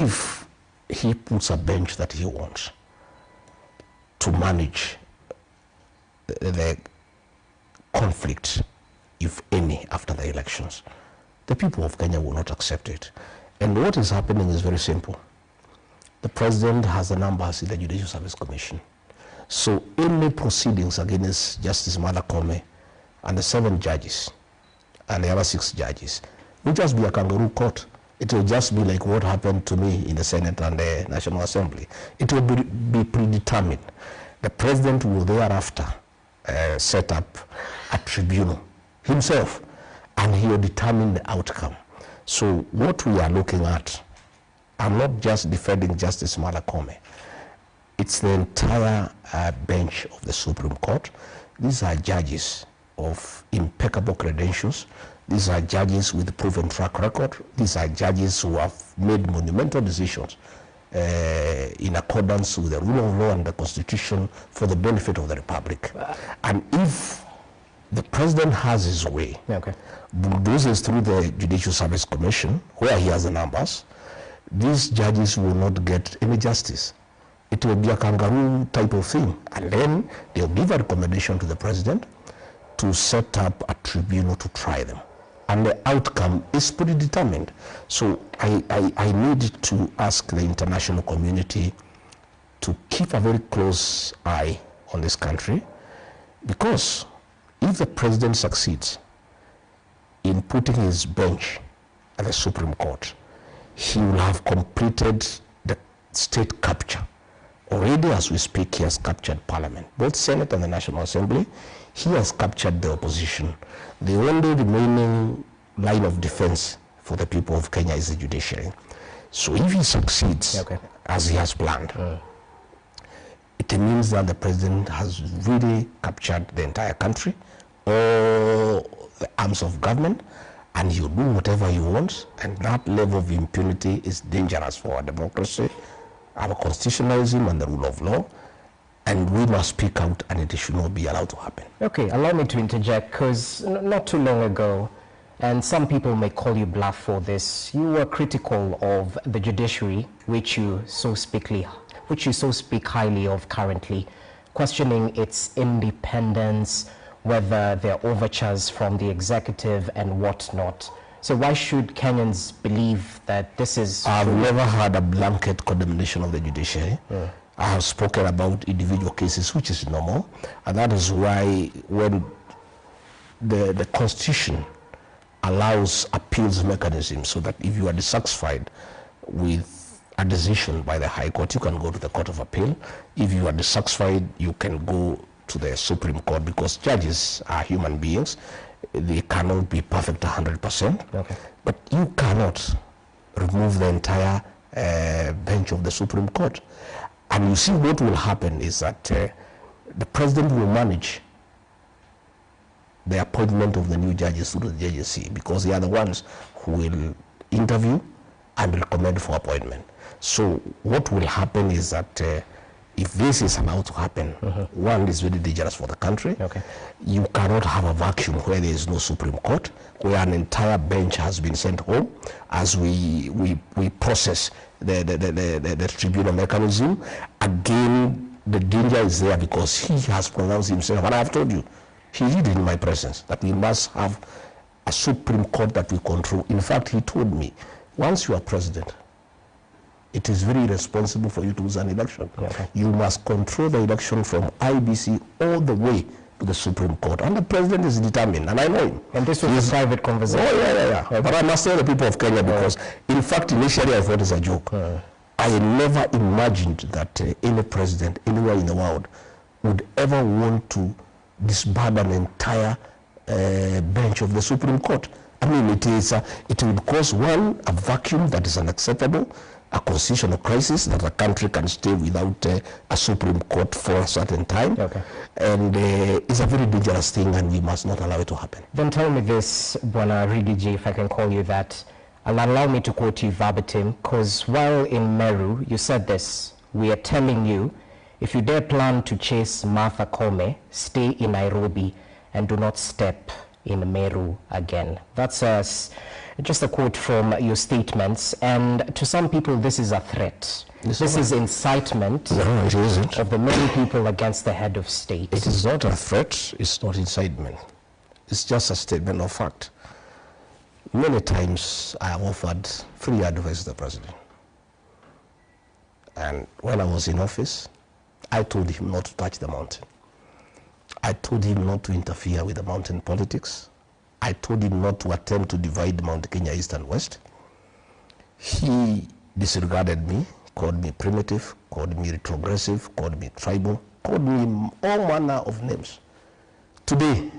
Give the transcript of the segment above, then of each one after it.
if he puts a bench that he wants to manage the conflict, if any, after the elections, the people of Kenya will not accept it. And what is happening is very simple. The president has the numbers in the Judicial Service Commission. So any proceedings against Justice Martha Koome and the 7 judges and the other 6 judges will just be a kangaroo court. It will just be like what happened to me in the Senate and the National Assembly. It will be predetermined. The president will thereafter set up a tribunal himself, and he will determine the outcome. So what we are looking at, I'm not just defending Justice Martha Koome. It's the entire bench of the Supreme Court. These are judges of impeccable credentials. These are judges with a proven track record. These are judges who have made monumental decisions in accordance with the rule of law and the Constitution for the benefit of the Republic. And if the president has his way, bulldozes through the Judicial Service Commission, where he has the numbers, these judges will not get any justice. It will be a kangaroo type of thing. And then they'll give a recommendation to the president to set up a tribunal to try them. And the outcome is predetermined. So I need to ask the international community to keep a very close eye on this country, because if the president succeeds in putting his bench at the Supreme Court, he will have completed the state capture. Already as we speak, he has captured Parliament, both Senate and the National Assembly. He has captured the opposition. The only remaining line of defense for the people of Kenya is the judiciary. So if he succeeds, as he has planned, it means that the president has really captured the entire country, all the arms of government, and he'll do whatever he wants, and that level of impunity is dangerous for our democracy, our constitutionalism, and the rule of law. And we must speak out, and it should not be allowed to happen. Okay, allow me to interject, because not too long ago, and some people may call you bluff for this, you were critical of the judiciary, which you so speak highly of currently, questioning its independence, whether there are overtures from the executive and whatnot. So why should Kenyans believe that this is... I've never had a blanket condemnation of the judiciary. I have spoken about individual cases, which is normal, and that is why when the Constitution allows appeals mechanism, so that if you are dissatisfied with a decision by the High Court, you can go to the Court of Appeal. If you are dissatisfied, you can go to the Supreme Court, because judges are human beings. They cannot be perfect 100%, but you cannot remove the entire bench of the Supreme Court. And you see what will happen is that the president will manage the appointment of the new judges through the JJC, because they are the ones who will interview and recommend for appointment. So what will happen is that if this is allowed to happen, one, is very dangerous for the country. You cannot have a vacuum where there is no Supreme Court, where an entire bench has been sent home as we process the tribunal mechanism. Again, the danger is there, because he has pronounced himself, and I have told you, he did in my presence, that we must have a Supreme Court that we control. In fact, he told me, once you are president, it is very irresponsible for you to lose an election. You must control the election from IBC all the way to the Supreme Court. And the president is determined, and I know him. And this was a private conversation. But I must tell the people of Kenya, because in fact, initially I thought it's a joke. I never imagined that any president anywhere in the world would ever want to disband an entire bench of the Supreme Court. I mean, it would cause, one, a vacuum that is unacceptable, a constitutional crisis that a country can stay without a Supreme Court for a certain time. And it's a very dangerous thing, and we must not allow it to happen. Then tell me this, Bwana Ridiji, if I can call you that. Allow me to quote you verbatim, because while in Meru, you said this: we are telling you, if you dare plan to chase Martha Koome, stay in Nairobi and do not step in Meru again. That's just a quote from your statements, and to some people this is a threat. This is incitement No, it isn't. of the Meru people against the head of state. It is not a threat, it's not incitement. It's just a statement of fact. Many times I have offered free advice to the president. And when I was in office, I told him not to touch the mountain. I told him not to interfere with the mountain politics. I told him not to attempt to divide Mount Kenya East and West. He disregarded me, called me primitive, called me retrogressive, called me tribal, called me all manner of names. Today,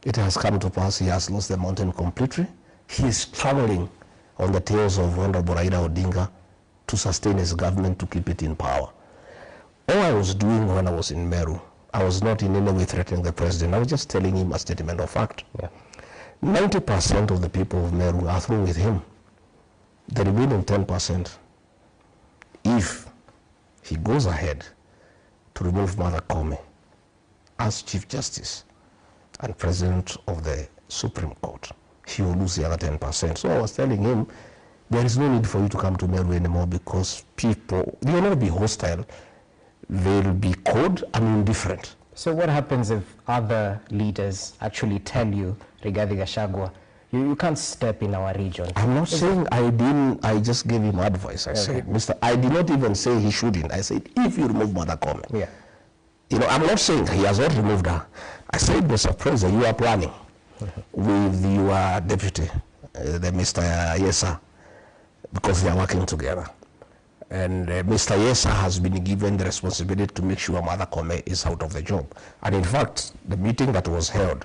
it has come to pass, he has lost the mountain completely. He is traveling on the tails of Honorable Raila Odinga to sustain his government, to keep it in power. All I was doing when I was in Meru, I was not in any way threatening the president. I was just telling him a statement of fact. 90% of the people of Meru are through with him. The remaining 10%, if he goes ahead to remove Martha Koome as Chief Justice and President of the Supreme Court, he will lose the other 10%. So I was telling him, there is no need for you to come to Meru anymore, because people, they will not be hostile, they'll be cold and indifferent. So what happens if other leaders actually tell you, regarding Gachagua, you can't step in our region? I'm not saying I didn't, I just gave him advice. I said, I did not even say he shouldn't. I said, if you remove Martha Koome. You know, I'm not saying he has not removed her. I said, Mr. President, you are planning with your deputy, the Mr. Yesa, because they are working together. And Mr. Yesa has been given the responsibility to make sure Martha Koome is out of the job. And in fact, the meeting that was held,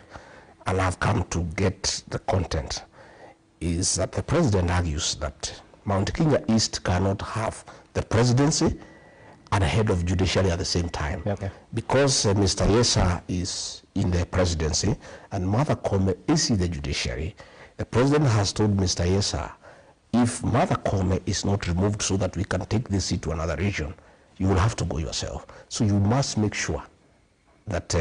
and I've come to get the content, is that the president argues that Mount Kenya East cannot have the presidency and head of judiciary at the same time. Because Mr. Yesa is in the presidency and Martha Koome is in the judiciary, the president has told Mr. Yesa, if Martha Koome is not removed so that we can take this seat to another region, you will have to go yourself. So you must make sure that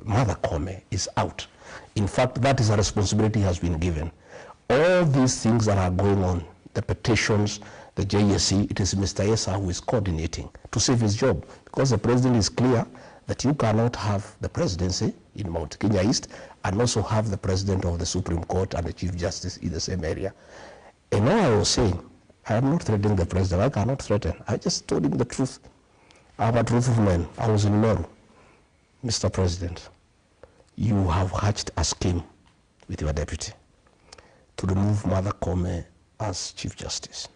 Martha Koome is out. In fact, that is a responsibility has been given. All these things that are going on, the petitions, the JSC, it is Mr. Yesa who is coordinating to save his job, because the president is clear that you cannot have the presidency in Mount Kenya East and also have the president of the Supreme Court and the Chief Justice in the same area. And now I was saying, I am not threatening the president. I cannot threaten. I just told him the truth. I'm a truthful man. I was in Meru. Mr. President, you have hatched a scheme with your deputy to remove Martha Koome as Chief Justice.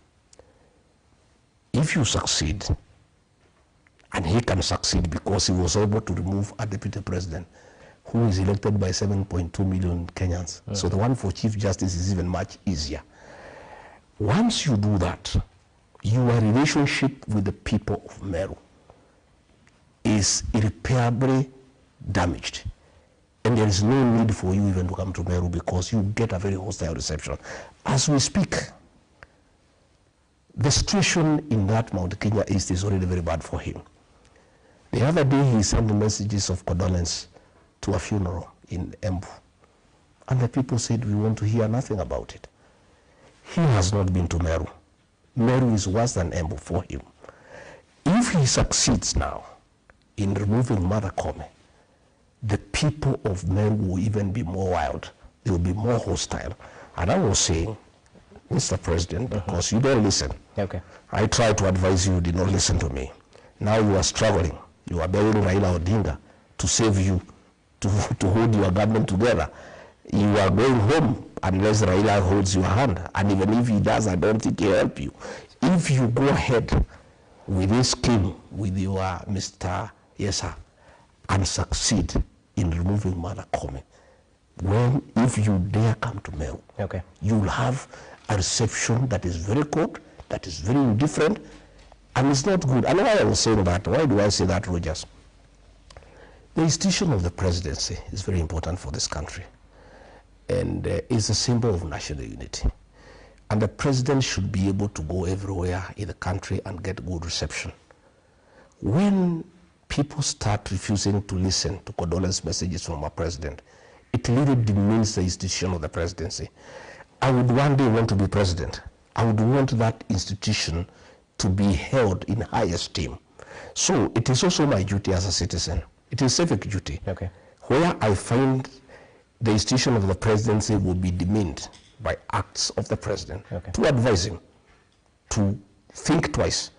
If you succeed, and he can succeed because he was able to remove a deputy president who is elected by 7.2 million Kenyans. So the one for Chief Justice is even much easier. Once you do that, your relationship with the people of Meru is irreparably damaged. And there is no need for you even to come to Meru, because you get a very hostile reception. As we speak, the situation in that Mount Kenya East is already very bad for him. The other day he sent messages of condolence to a funeral in Embu. And the people said, we want to hear nothing about it. He has not been to Meru. Meru is worse than Embu for him. If he succeeds now in removing Martha Koome, the people of Meru will even be more wild. They will be more hostile. And I was saying, Mr. President, because you don't listen. I tried to advise you, you did not listen to me. Now you are struggling. You are begging Raila Odinga to save you, to hold your government together. You are going home unless Raila holds your hand. And even if he does, I don't think he'll help you. If you go ahead with this scheme with your Mr. Yesa and succeed in removing Martha Koome, if you dare come to Meru, you will have a reception that is very cold, that is very indifferent, and it's not good. And why I was saying that, why do I say that, Rogers? The institution of the presidency is very important for this country, and is a symbol of national unity. And the president should be able to go everywhere in the country and get good reception. When people start refusing to listen to condolence messages from our president, it really demeans the institution of the presidency. I would one day want to be president. I would want that institution to be held in high esteem. So it is also my duty as a citizen. It is civic duty. Okay. Where I find the institution of the presidency will be demeaned by acts of the president, to advise him to think twice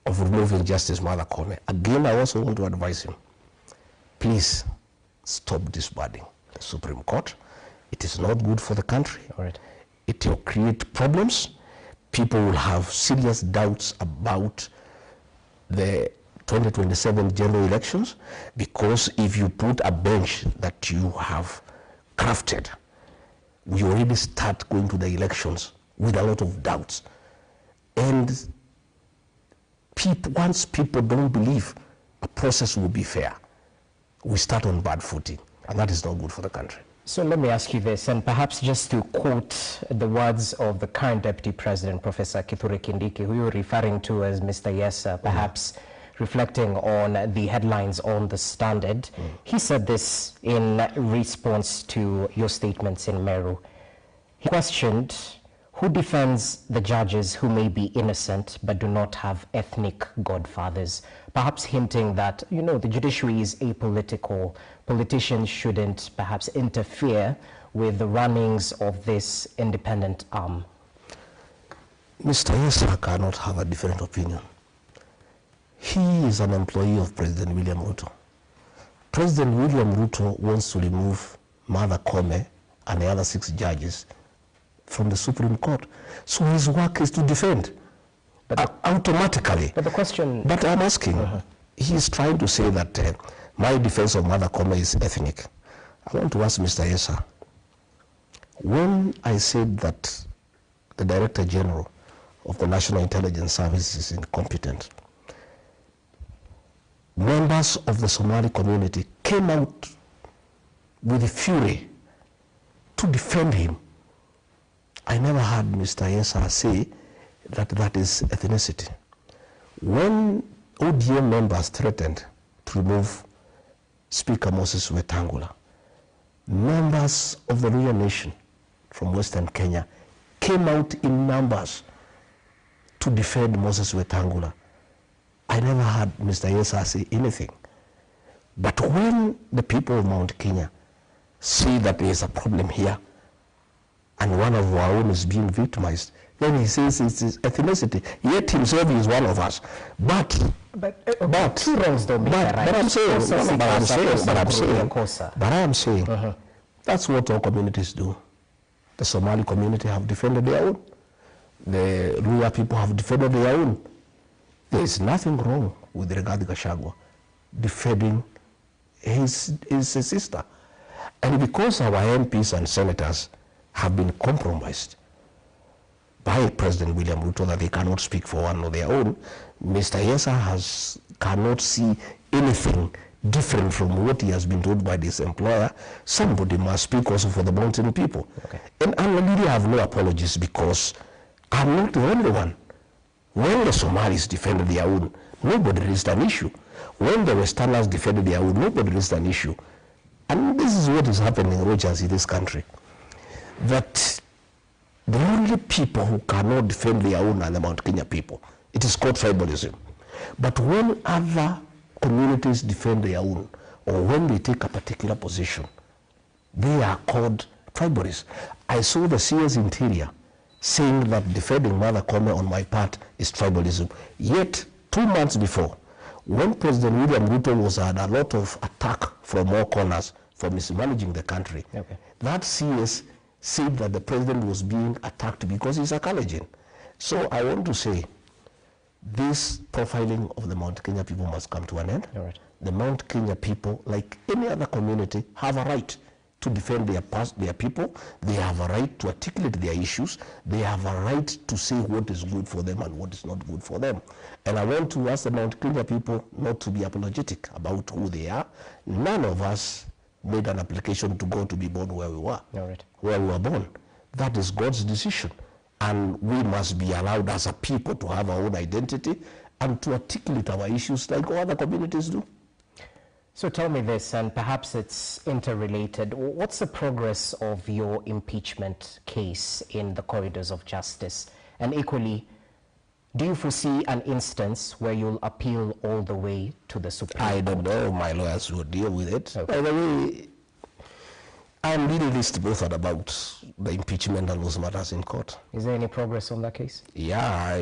of removing Justice Martha Koome. Again, I also want to advise him, please stop disbanding the Supreme Court. It is not good for the country. All right. It will create problems. People will have serious doubts about the 2027 general elections, because if you put a bench that you have crafted, we already start going to the elections with a lot of doubts. And once people don't believe a process will be fair, we start on bad footing, and that is not good for the country. So let me ask you this, and perhaps just to quote the words of the current Deputy President, Professor Kithure Kindiki, who you're referring to as Mr. Yesa, perhaps reflecting on the headlines on The Standard. He said this in response to your statements in Meru. He questioned who defends the judges who may be innocent but do not have ethnic godfathers, perhaps hinting that, you know, the judiciary is apolitical. Politicians shouldn't perhaps interfere with the runnings of this independent arm. Mr. Yesa cannot have a different opinion. He is an employee of President William Ruto. President William Ruto wants to remove Martha Koome and the other 6 judges from the Supreme Court. So his work is to defend, but automatically. But the question... But I'm asking, he's trying to say that my defense of Martha Koome is ethnic. I want to ask Mr. Yesa, when I said that the Director General of the National Intelligence Service is incompetent, members of the Somali community came out with fury to defend him. I never heard Mr. Yesa say that that is ethnicity. When ODM members threatened to remove Speaker Moses Wetangula, members of the Luhya Nation from Western Kenya came out in numbers to defend Moses Wetangula. I never heard Mr. Yesa say anything. But when the people of Mount Kenya see that there is a problem here and one of our own is being victimized, then he says it's his ethnicity. Yet himself is one of us. But two wrongs don't make a right. But I am saying, that's what all communities do. The Somali community have defended their own. The Luhya people have defended their own. There is nothing wrong with regard to Gachagua defending his sister. And because our MPs and senators have been compromised by President William Ruto that they cannot speak for one or their own, Mr. Yesa cannot see anything different from what he has been told by this employer. Somebody must speak also for the mountain people. Okay. And I really have no apologies, because I'm not the only one. When the Somalis defended their own, nobody raised an issue. When the Westerners defended their own, nobody raised an issue. And this is what is happening, Rogers, in this country. That the only people who cannot defend their own are the Mount Kenya people. It is called tribalism. But when other communities defend their own, or when they take a particular position, they are called tribalists. I saw the CS Interior saying that defending Martha Koome on my part is tribalism. Yet, 2 months before, when President William Ruto was under a lot of attack from all corners for mismanaging the country, that CS said that the president was being attacked because he's a Kalenjin. So I want to say, this profiling of the Mount Kenya people must come to an end. The Mount Kenya people, like any other community, have a right to defend their people. They have a right to articulate their issues. They have a right to say what is good for them and what is not good for them. And I want to ask the Mount Kenya people not to be apologetic about who they are. None of us made an application to God to be born where we were, where we were born. That is God's decision. And we must be allowed as a people to have our own identity and to articulate our issues like all other communities do. So tell me this, and perhaps it's interrelated. What's the progress of your impeachment case in the corridors of justice? And equally, do you foresee an instance where you'll appeal all the way to the Supreme Court? I don't know. My lawyers will deal with it. Okay. By the way, I'm leading this both about the impeachment and those matters in court. Is there any progress on that case? Yeah,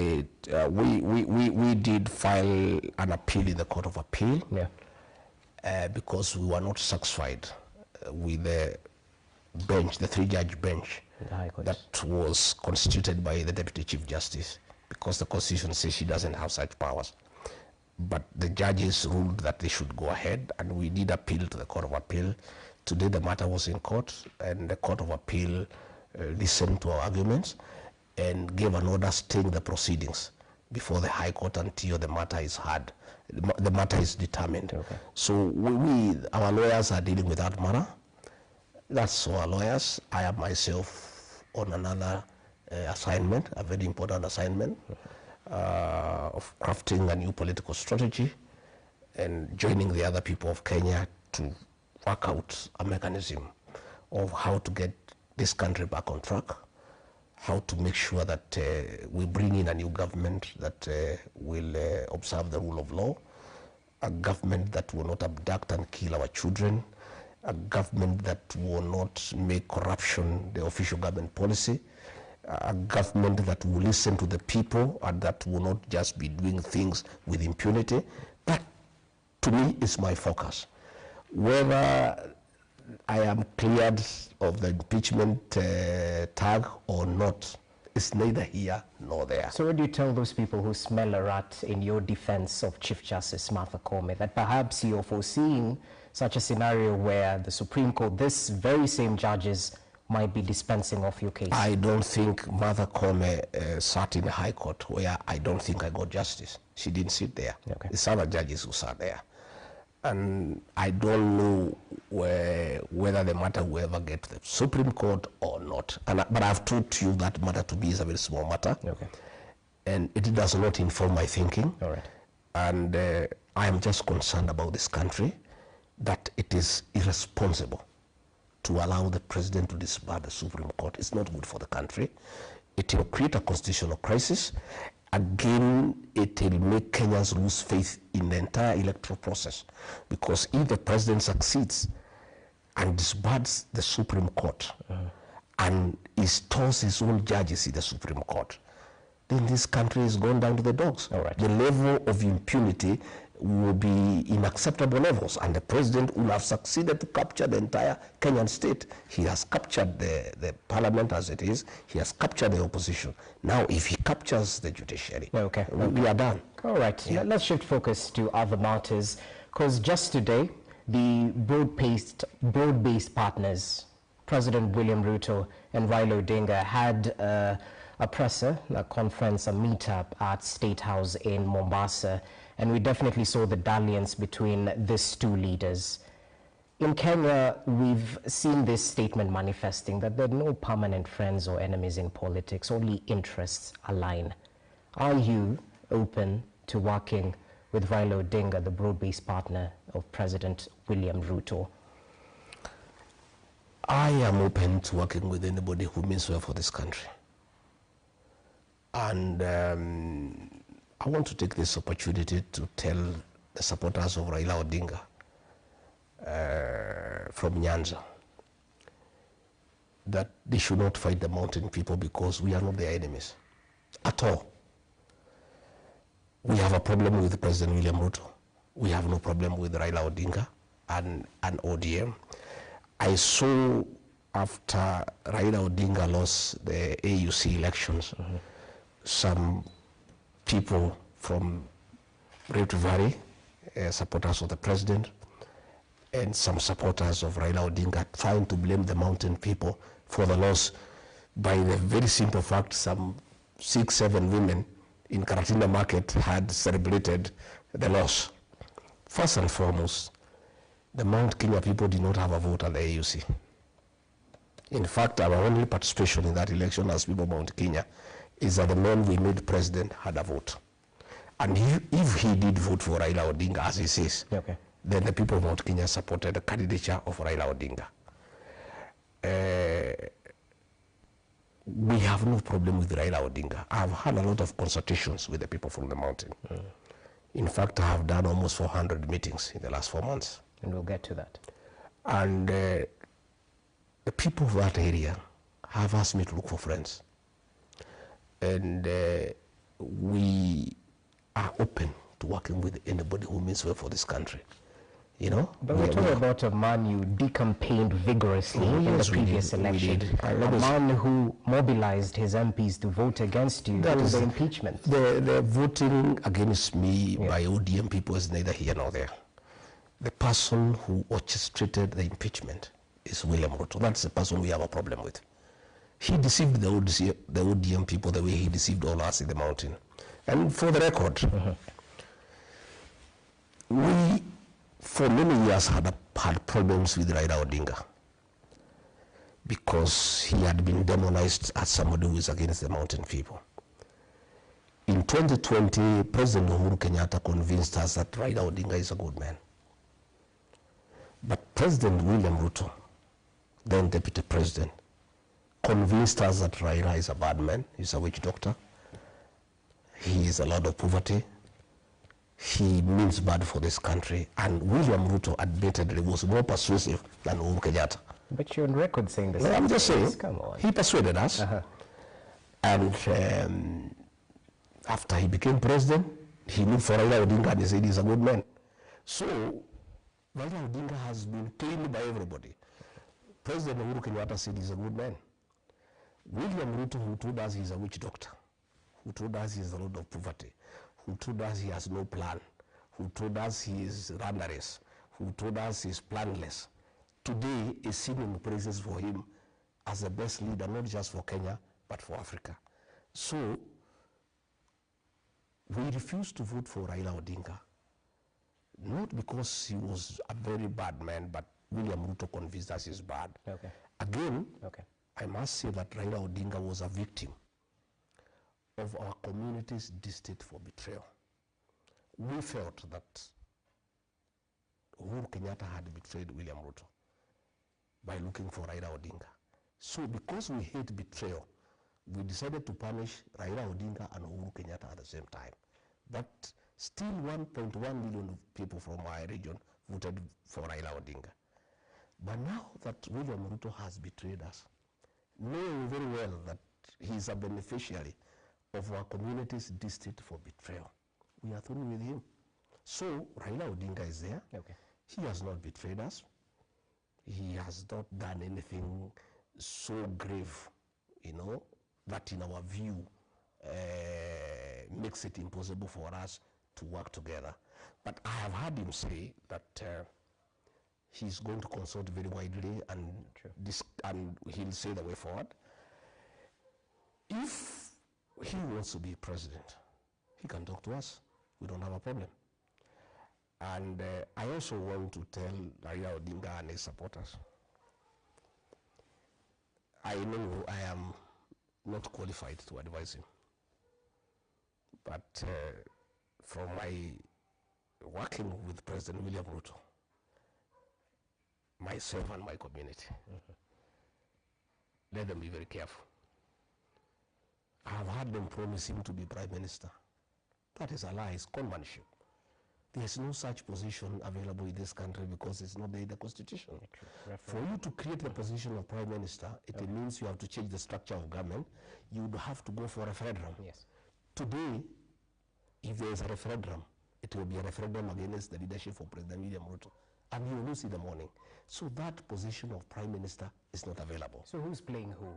we did file an appeal in the Court of Appeal. Yeah. Because we were not satisfied with the bench, the three-judge bench that was constituted by the Deputy Chief Justice, because the Constitution says she doesn't have such powers. But the judges ruled that they should go ahead, and we did appeal to the Court of Appeal. Today the matter was in court, and the Court of Appeal listened to our arguments and gave an order staying the proceedings before the High Court until the matter is heard. The matter is determined. Okay. So our lawyers are dealing with that matter. That's our lawyers. I am myself on another assignment, a very important assignment of crafting a new political strategy and joining the other people of Kenya to work out a mechanism of how to get this country back on track, how to make sure that we bring in a new government that will observe the rule of law, a government that will not abduct and kill our children, a government that will not make corruption the official government policy, a government that will listen to the people and that will not just be doing things with impunity. That, to me, is my focus. Whether I am cleared of the impeachment tag or not, it's neither here nor there. So what do you tell those people who smell a rat in your defense of Chief Justice Martha Koome, that perhaps you're foreseeing such a scenario where the Supreme Court, this very same judges, might be dispensing of your case? I don't think Martha Koome sat in the High Court where I don't think I got justice. She didn't sit there. Okay. It's other judges who sat there. And I don't know whether the matter will ever get to the Supreme Court or not. But I've told you that matter to be is a very small matter. Okay. And it does not inform my thinking. All right. And I am just concerned about this country, that it is irresponsible to allow the president to disbar the Supreme Court. It's not good for the country. It will create a constitutional crisis. Again, it will make Kenyans lose faith in the entire electoral process, because if the president succeeds and disbards the Supreme Court and installs his own judges in the Supreme Court, then this country is going down to the dogs. All right. The level of impunity will be in acceptable levels, and the president will have succeeded to capture the entire Kenyan state. He has captured the parliament as it is. He has captured the opposition. Now, if he captures the judiciary, we are done. All right, let's shift focus to other matters, because just today, the broad-based partners, President William Ruto and Raila Odinga, had a presser, a conference, a meetup at State House in Mombasa. And we definitely saw the dalliance between these two leaders. In Kenya, we've seen this statement manifesting that there are no permanent friends or enemies in politics, only interests align. Are you open to working with Raila Odinga, the broad-based partner of President William Ruto? I am open to working with anybody who means well for this country. And I want to take this opportunity to tell the supporters of Raila Odinga from Nyanza that they should not fight the mountain people, because we are not their enemies at all. We have a problem with President William Ruto. We have no problem with Raila Odinga and ODM. I saw after Raila Odinga lost the AUC elections, some people from Rift Valley, supporters of the president, and some supporters of Raila Odinga trying to blame the mountain people for the loss by the very simple fact some 6-7 women in Karatina Market had celebrated the loss. First and foremost, the Mount Kenya people did not have a vote at the AUC. In fact, our only participation in that election as people of Mount Kenya is that the man we made president had a vote. And if he did vote for Raila Odinga, as he says, then the people of Mount Kenya supported the candidature of Raila Odinga. We have no problem with Raila Odinga. I've had a lot of consultations with the people from the mountain. In fact, I have done almost 400 meetings in the last 4 months. And we'll get to that. And the people of that area have asked me to look for friends. And we are open to working with anybody who means well for this country. You know? But we're talking about a man you decampaigned vigorously in the previous election. A man who mobilized his MPs to vote against you in the impeachment. The voting against me by ODM people is neither here nor there. The person who orchestrated the impeachment is William Ruto. That's the person we have a problem with. He deceived the ODM people the way he deceived all us in the mountain. And for the record, we, for many years, had problems with Raila Odinga because he had been demonized as somebody who is against the mountain people. In 2020, President Uhuru Kenyatta convinced us that Raila Odinga is a good man. But President William Ruto, then Deputy President, convinced us that Raila is a bad man, he's a witch doctor, he is a lot of poverty, he means bad for this country, and William Ruto admittedly was more persuasive than Uhuru Kenyatta. But you're on record saying this. No, I'm just saying, come on. He persuaded us, and after he became president, he looked for Raila Odinga and he said he's a good man. So, Raila Odinga has been claimed by everybody. President Uhuru Kenyatta said he's a good man. William Ruto, who told us he's a witch doctor, who told us he has a lot of poverty, who told us he has no plan, who told us he is rudderless, who told us he is planless, today is singing praises for him as the best leader, not just for Kenya, but for Africa. So, we refused to vote for Raila Odinga, not because he was a very bad man, but William Ruto convinced us he's bad. Okay. Again, I must say that Raila Odinga was a victim of our community's distaste for betrayal. We felt that Uhuru Kenyatta had betrayed William Ruto by looking for Raila Odinga. So because we hate betrayal, we decided to punish Raila Odinga and Uhuru Kenyatta at the same time. But still 1.1 million people from our region voted for Raila Odinga. But now that William Ruto has betrayed us, knowing very well that he is a beneficiary of our community's distaste for betrayal, we are through with him. So Raila Odinga is there. He has not betrayed us. He has not done anything so grave, you know, that in our view makes it impossible for us to work together. But I have heard him say that he's going to consult very widely and, and he'll say the way forward. If he wants to be president, he can talk to us. We don't have a problem. And I also want to tell Raila Odinga and his supporters, I know I am not qualified to advise him, but from my working with President William Ruto, myself and my community, let them be very careful. I have heard them promise him to be Prime Minister. That is a lie, it's conmanship. There is no such position available in this country because it's not there in the Constitution. For you to create the position of Prime Minister, it means you have to change the structure of government. You would have to go for a referendum. Today, if there is a referendum, it will be a referendum against the leadership of President William Ruto. And you will lose in the morning. So that position of Prime Minister is not available. So who's playing who?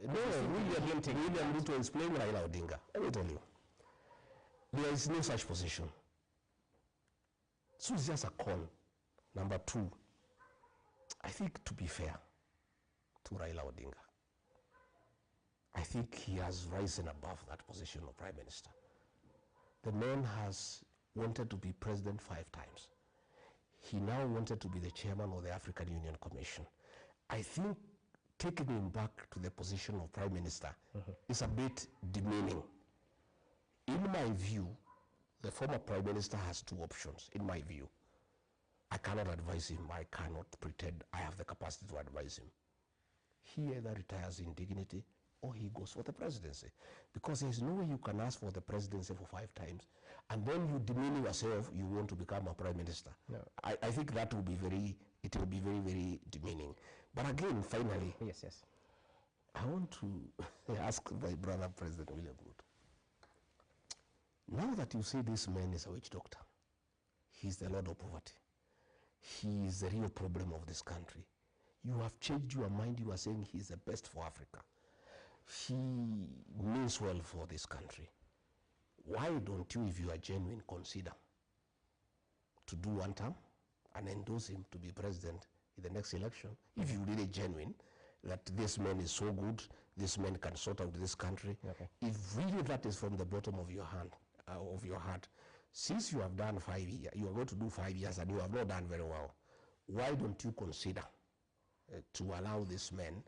No, William Ruto is playing Raila Odinga. Let me tell you. There is no such position. So it's just a con. Number two, I think to be fair to Raila Odinga, I think he has risen above that position of Prime Minister. The man has wanted to be president 5 times. He now wanted to be the chairman of the African Union Commission. I think taking him back to the position of Prime Minister is a bit demeaning. In my view, the former Prime Minister has 2 options, in my view. I cannot advise him. I cannot pretend I have the capacity to advise him. He either retires in dignity or he goes for the presidency. Because there's no way you can ask for the presidency for 5 times and then you demean yourself, you want to become a prime minister. No. I think that will be very, it will be very, very demeaning. But again, finally, yes. I want to ask my brother, President William Ruto. Now that you say this man is a witch doctor, he's the lord of poverty, he is the real problem of this country, you have changed your mind, you are saying he's the best for Africa, he means well for this country. Why don't you, if you are genuine, consider to do 1 term and endorse him to be president in the next election, if you really genuine that this man is so good, this man can sort out this country. Okay. If really that is from the bottom of your hand, of your heart, since you have done 5 years, you are going to do 5 years and you have not done very well, why don't you consider to allow this man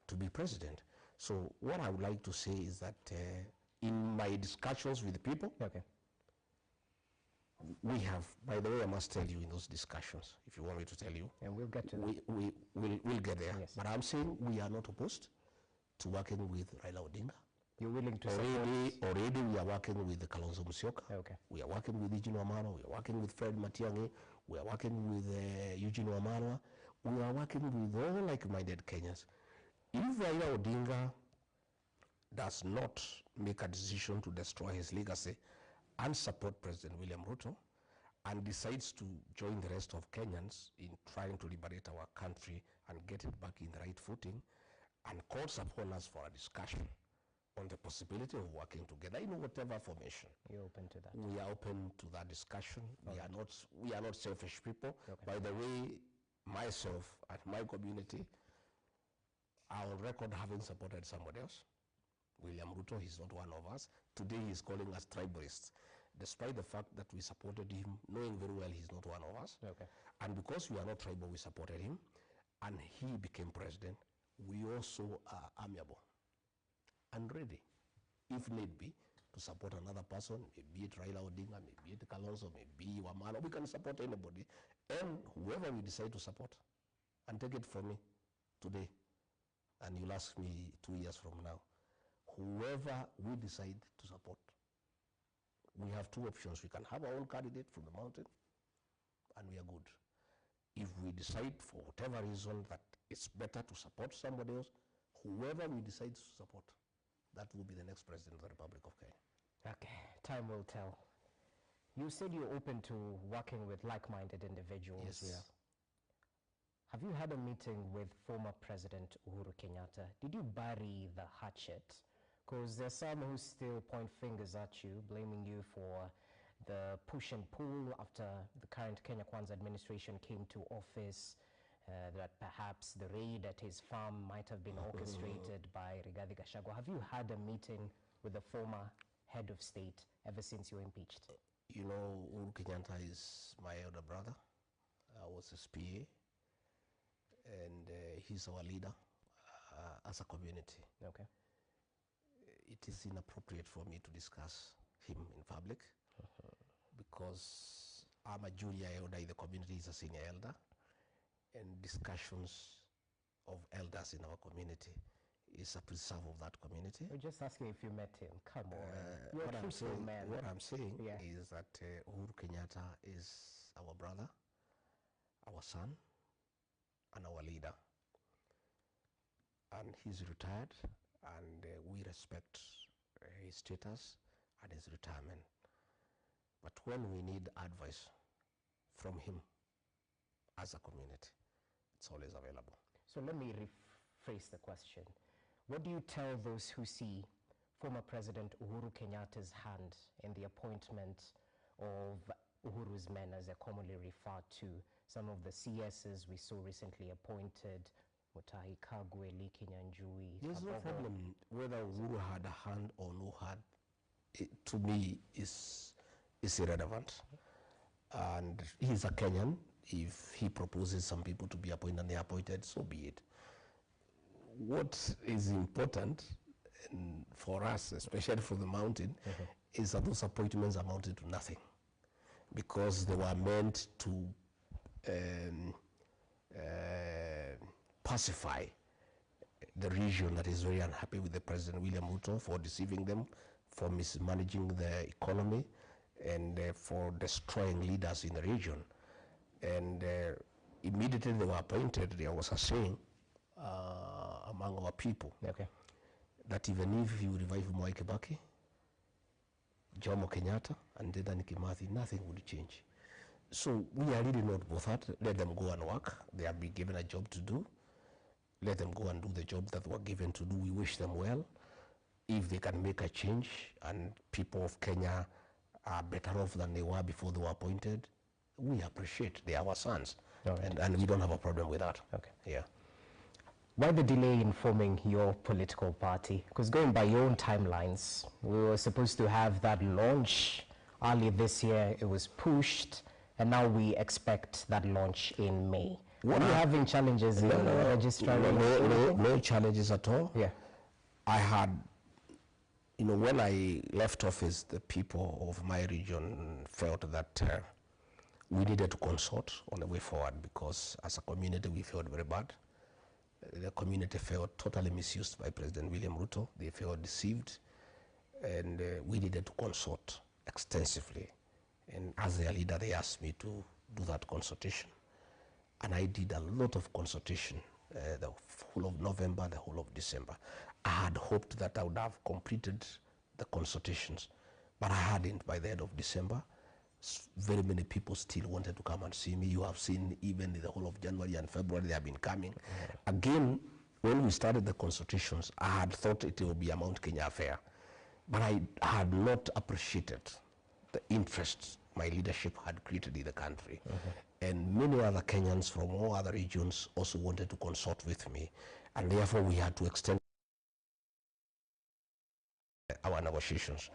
to be president? So what I would like to say is that in my discussions with the people, okay, we have, by the way, I must tell you in those discussions, if you want me to tell you. And we'll get to that. We'll get there. Yes. But I'm saying we are not opposed to working with Raila Odinga. You're willing to already we are working with Kalonzo Musyoka. Okay. We are working with Eugene Wamalwa. We are working with Fred Matiang'i. We are working with Eugene Wamalwa. We are working with all like-minded Kenyans. If Raila Odinga does not make a decision to destroy his legacy and support President William Ruto and decides to join the rest of Kenyans in trying to liberate our country and get it back in the right footing, and calls upon us for a discussion on the possibility of working together in whatever formation. You're open to that? We are open to that discussion. Okay. We are not selfish people. Okay. By the way, myself and my community are on record having supported somebody else. William Ruto, he's not one of us. Today he's calling us tribalists, despite the fact that we supported him, knowing very well he's not one of us. Okay. And because we are not tribal, we supported him, and he became president. We also are amiable and ready, if need be, to support another person, maybe it Raila Odinga, maybe it Kalonzo, maybe Wamalwa. We can support anybody, and whoever we decide to support. And take it from me today, and you'll ask me 2 years from now. Whoever we decide to support, we have 2 options. We can have our own candidate from the mountain, and we are good. If we decide for whatever reason that it's better to support somebody else, whoever we decide to support, that will be the next president of the Republic of Kenya. Okay, time will tell. You said you're open to working with like-minded individuals. Yes. Yeah. Have you had a meeting with former President Uhuru Kenyatta? Did you bury the hatchet? Because there's some who still point fingers at you, blaming you for the push and pull after the current Kenya Kwanza administration came to office, that perhaps the raid at his farm might have been orchestrated by Rigathi Gachagua. Have you had a meeting with the former head of state ever since you were impeached? You know, Uhuru Kenyatta is my elder brother. I was his PA, and he's our leader as a community. Okay. It is inappropriate for me to discuss him in public because I'm a junior elder in the community, he's a senior elder, and discussions of elders in our community is a preserve of that community. We're just asking if you met him. Come on. What I'm saying is that Uhuru Kenyatta is our brother, our son, and our leader. And he's retired, and we respect his status and his retirement. But when we need advice from him as a community, it's always available. So let me rephrase the question. What do you tell those who see former President Uhuru Kenyatta's hand in the appointment of Uhuru's men, as they're commonly referred to? Some of the CSs we saw recently appointed, Mutahi Kagwe, Liki Nyanjui. There's no problem whether Uhuru had a hand or no hand. It, to me, is irrelevant. And he's a Kenyan. If he proposes some people to be appointed and they are appointed, so be it. What is important for us, especially for the mountain, is that those appointments amounted to nothing, because they were meant to pacify the region that is very unhappy with the President William Ruto for deceiving them, for mismanaging the economy, and for destroying leaders in the region. And immediately they were appointed, there was a saying among our people that even if you revive Mwai Kibaki, Jomo Kenyatta, and Dedan Kimathi, nothing would change. So we are really not bothered. Let them go and work. They have been given a job to do. Let them go and do the job that were given to do. We wish them well. If they can make a change and people of Kenya are better off than they were before they were appointed, we appreciate. They are our sons. And we don't have a problem with that. Yeah. Why the delay in forming your political party? Because going by your own timelines, we were supposed to have that launch early this year. It was pushed, and now we expect that launch in May. Are you having challenges in registering? No challenges at all. Yeah. I had, when I left office, the people of my region felt that we needed to consult on the way forward, because as a community we felt very bad. The community felt totally misused by President William Ruto. They felt deceived, and we needed to consult extensively. And as their leader, they asked me to do that consultation. And I did a lot of consultation, the whole of November, the whole of December. I had hoped that I would have completed the consultations, but I hadn't by the end of December. Very many people still wanted to come and see me. You have seen even in the whole of January and February, they have been coming. Again, when we started the consultations, I had thought it would be a Mount Kenya affair, but I had not appreciated the interest my leadership had created in the country. And many other Kenyans from all other regions also wanted to consult with me, and therefore we had to extend our negotiations.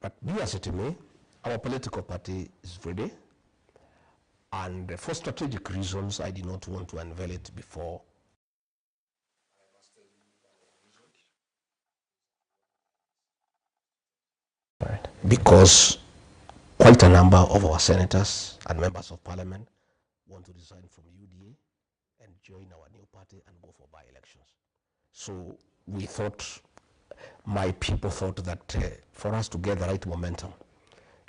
But be as it may, our political party is ready, and for strategic reasons, I did not want to unveil it before. Because quite a number of our senators and members of parliament want to resign from UDA and join our new party and go for by-elections. So we thought, my people thought that for us to get the right momentum,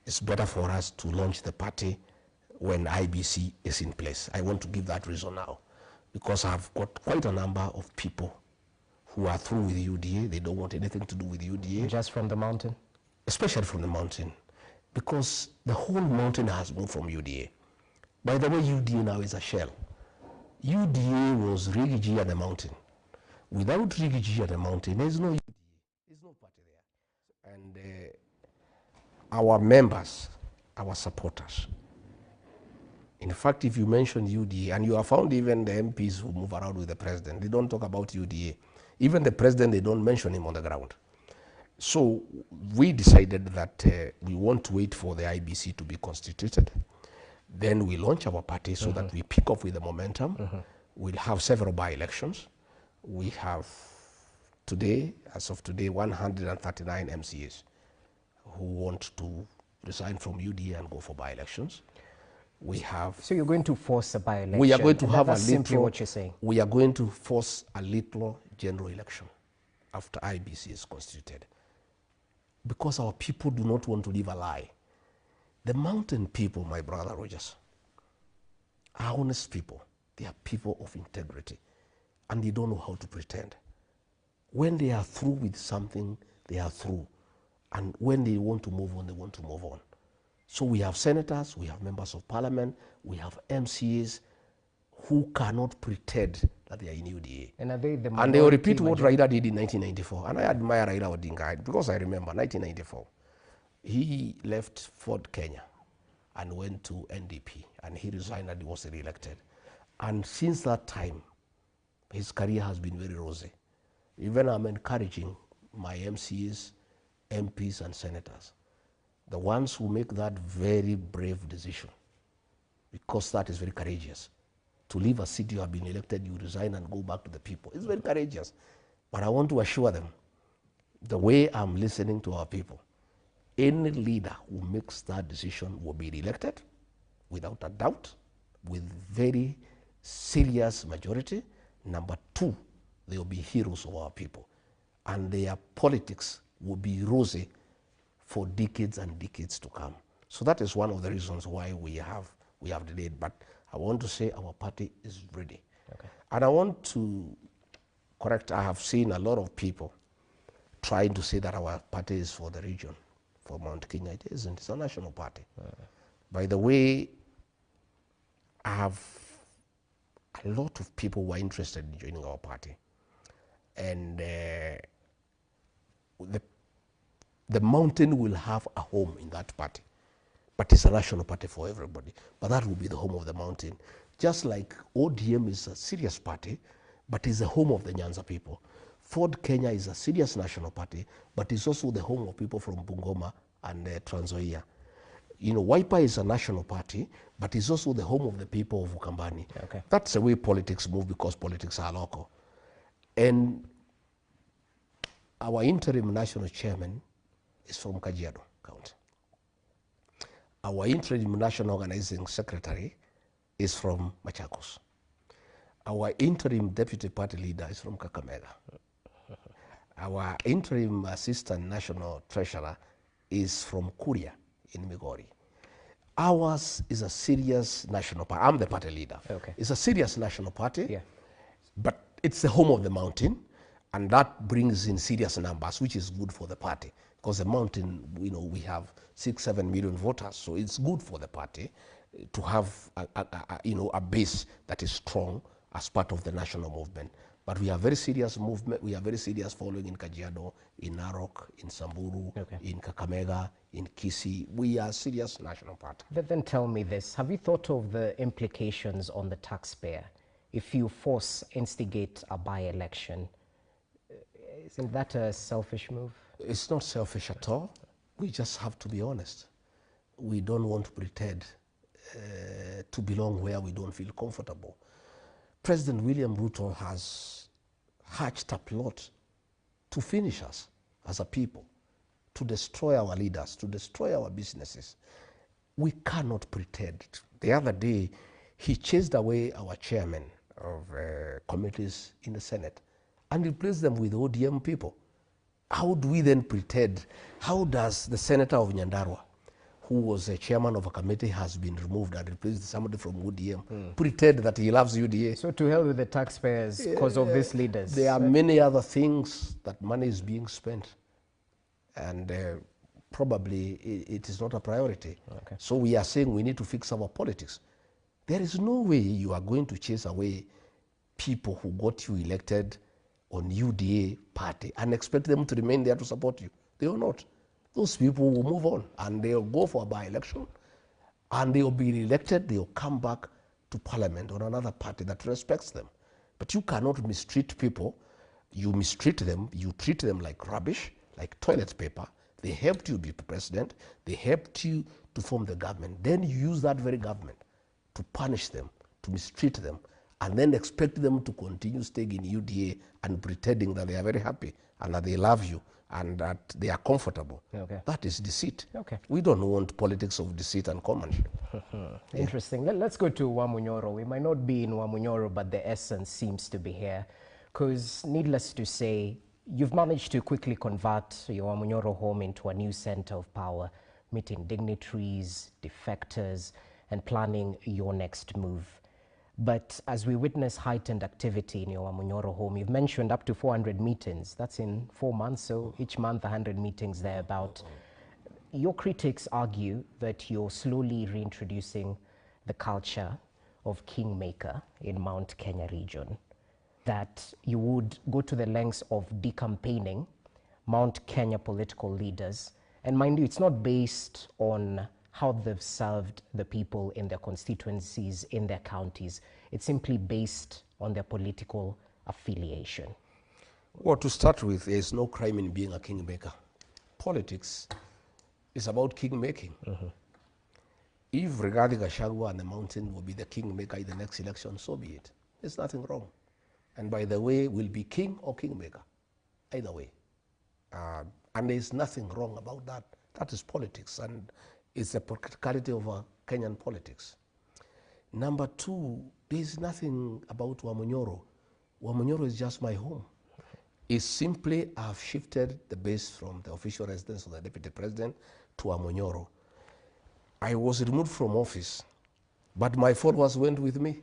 it's better for us to launch the party when IBC is in place. I want to give that reason now, because I've got quite a number of people who are through with UDA. They don't want anything to do with UDA. Just from the mountain? Especially from the mountain, because the whole mountain has moved from UDA. By the way, UDA now is a shell. UDA was Rigiji at the mountain. Without Rigiji at the mountain, there's no UDA. There's no party there. And our members, our supporters. In fact, if you mention UDA, and you have found even the MPs who move around with the president, they don't talk about UDA. Even the president, they don't mention him on the ground. So we decided that we want to wait for the IBC to be constituted. Then we launch our party so that we pick up with the momentum. We'll have several by-elections. We have today, as of today, 139 MCAs who want to resign from UDA and go for by-elections. We have. So you're going to force a by-election? We are going to have a little. Simply what you're saying. We are going to force a little general election after IBC is constituted, because our people do not want to live a lie. The mountain people, my brother Rogers, are honest people. They are people of integrity, and they don't know how to pretend. When they are through with something, they are through. And when they want to move on, they want to move on. So we have senators, we have members of parliament, we have MCAs who cannot pretend that they are in UDA. And are they the and they will repeat what Raila did in 1994. And I admire Raila Odinga because I remember 1994. He left Ford Kenya and went to NDP, and he resigned and he was re-elected. And since that time, his career has been very rosy. Even I'm encouraging my MCAs, MPs and senators, the ones who make that very brave decision, because that is very courageous. To leave a seat you have been elected, you resign and go back to the people. It's very courageous. But I want to assure them, the way I'm listening to our people, any leader who makes that decision will be re-elected without a doubt, with very serious majority. Number two, they will be heroes of our people. And their politics will be rosy for decades and decades to come. So that is one of the reasons why we have delayed. But I want to say our party is ready. Okay. And I want to correct, I have seen a lot of people trying to say that our party is for the region, for Mount Kenya. It isn't. It's a national party. By the way, I have a lot of people who are interested in joining our party. And the mountain will have a home in that party. But it's a national party for everybody. But that will be the home of the mountain. Just like ODM is a serious party, but is the home of the Nyanza people. Ford Kenya is a serious national party, but is also the home of people from Bungoma and Trans Nzoia. You know, Wiper is a national party, but is also the home of the people of Ukambani. Okay. That's the way politics move, because politics are local. And our interim national chairman is from Kajiado County. Our interim national organizing secretary is from Machakos. Our interim deputy party leader is from Kakamega. Our interim assistant national treasurer is from Kuria in Migori. Ours is a serious national party. I'm the party leader. Okay. It's a serious national party, Yeah. but it's the home of the mountain, and that brings in serious numbers, which is good for the party. Because the mountain, you know, we have 6-7 million voters, so it's good for the party to have a base that is strong as part of the national movement. But we have very serious movement. We have very serious following in Kajiado, in Narok, in Samburu, Okay. in Kakamega, in Kisii. We are a serious national party. But then tell me this, have you thought of the implications on the taxpayer if you instigate a by-election? Isn't that a selfish move? It's not selfish at all. We just have to be honest. We don't want to pretend to belong where we don't feel comfortable. President William Ruto has hatched a plot to finish us as a people, to destroy our leaders, to destroy our businesses. We cannot pretend. The other day, he chased away our chairman of committees in the Senate and replaced them with ODM people. How do we then pretend? How does the senator of Nyandarua, who was a chairman of a committee, has been removed and replaced somebody from ODM, pretend that he loves UDA? So to hell with the taxpayers because of these leaders. There are many other things that money is being spent, and probably it is not a priority. Okay. So we are saying we need to fix our politics. There is no way you are going to chase away people who got you elected on UDA party and expect them to remain there to support you. They will not. Those people will move on and they'll go for a by-election and they'll be elected. They'll come back to parliament on another party that respects them. But you cannot mistreat people. You mistreat them. You treat them like rubbish, like toilet paper. They helped you be president. They helped you to form the government. Then you use that very government to punish them, to mistreat them, and then expect them to continue staying in UDA and pretending that they are very happy and that they love you and that they are comfortable. Okay. That is deceit. Okay. We don't want politics of deceit and commanship. Interesting. Let's go to Wamunyoro. We might not be in Wamunyoro, but the essence seems to be here. Because needless to say, you've managed to quickly convert your Wamunyoro home into a new center of power, meeting dignitaries, defectors, and planning your next move. But as we witness heightened activity in your Wamunyoro home, you've mentioned up to 400 meetings. That's in 4 months, so each month 100 meetings thereabout. Your critics argue that you're slowly reintroducing the culture of kingmaker in Mount Kenya region, that you would go to the lengths of decampaigning Mount Kenya political leaders. And mind you, it's not based on how they've served the people in their constituencies, in their counties. It's simply based on their political affiliation. Well, to start with, there is no crime in being a kingmaker. Politics is about kingmaking. If regarding Gachagua and the mountain will be the kingmaker in the next election, so be it. There's nothing wrong. And by the way, we'll be king or kingmaker, either way. And there's nothing wrong about that. That is politics, and it's the practicality of Kenyan politics. Number two, there's nothing about Wamonyoro. Wamonyoro is just my home. It's simply I've shifted the base from the official residence of the deputy president to Wamonyoro. I was removed from office, but my followers went with me.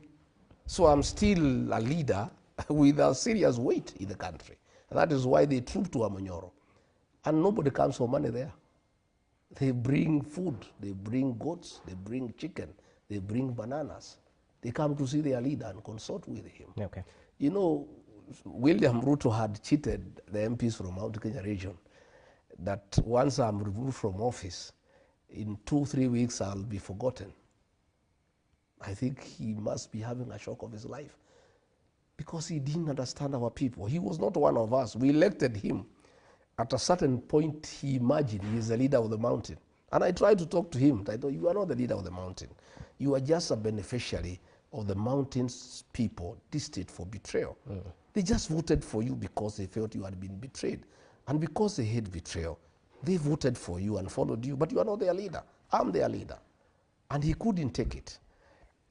So I'm still a leader with a serious weight in the country. And that is why they troop to Wamonyoro. And nobody comes for money there. They bring food, they bring goats, they bring chicken, they bring bananas. They come to see their leader and consult with him. Okay. You know, William Ruto had cheated the MPs from Mount Kenya region that once I'm removed from office, in 2-3 weeks I'll be forgotten. I think he must be having a shock of his life because he didn't understand our people. He was not one of us. We elected him. At a certain point, he imagined he is the leader of the mountain. And I tried to talk to him. I thought, you are not the leader of the mountain. You are just a beneficiary of the mountain's people, this state, for betrayal. They just voted for you because they felt you had been betrayed. And because they hate betrayal, they voted for you and followed you. But you are not their leader. I'm their leader. And he couldn't take it.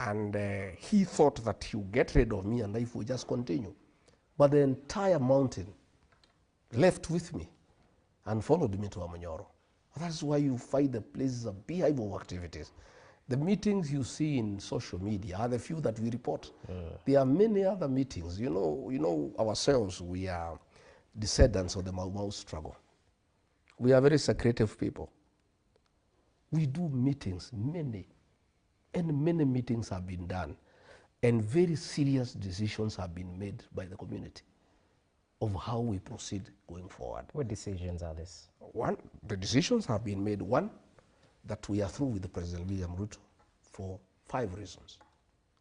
And he thought that he would get rid of me and life would just continue. But the entire mountain left with me and followed me to Wamonyoro. That's why you find the places of beehive of activities. The meetings you see in social media are the few that we report. There are many other meetings. You know ourselves, we are descendants of the Mau Mau struggle. We are very secretive people. We do meetings, many meetings have been done, and very serious decisions have been made by the community of how we proceed going forward. What decisions are this? One, the decisions have been made. One, that we are through with the President William Ruto for 5 reasons.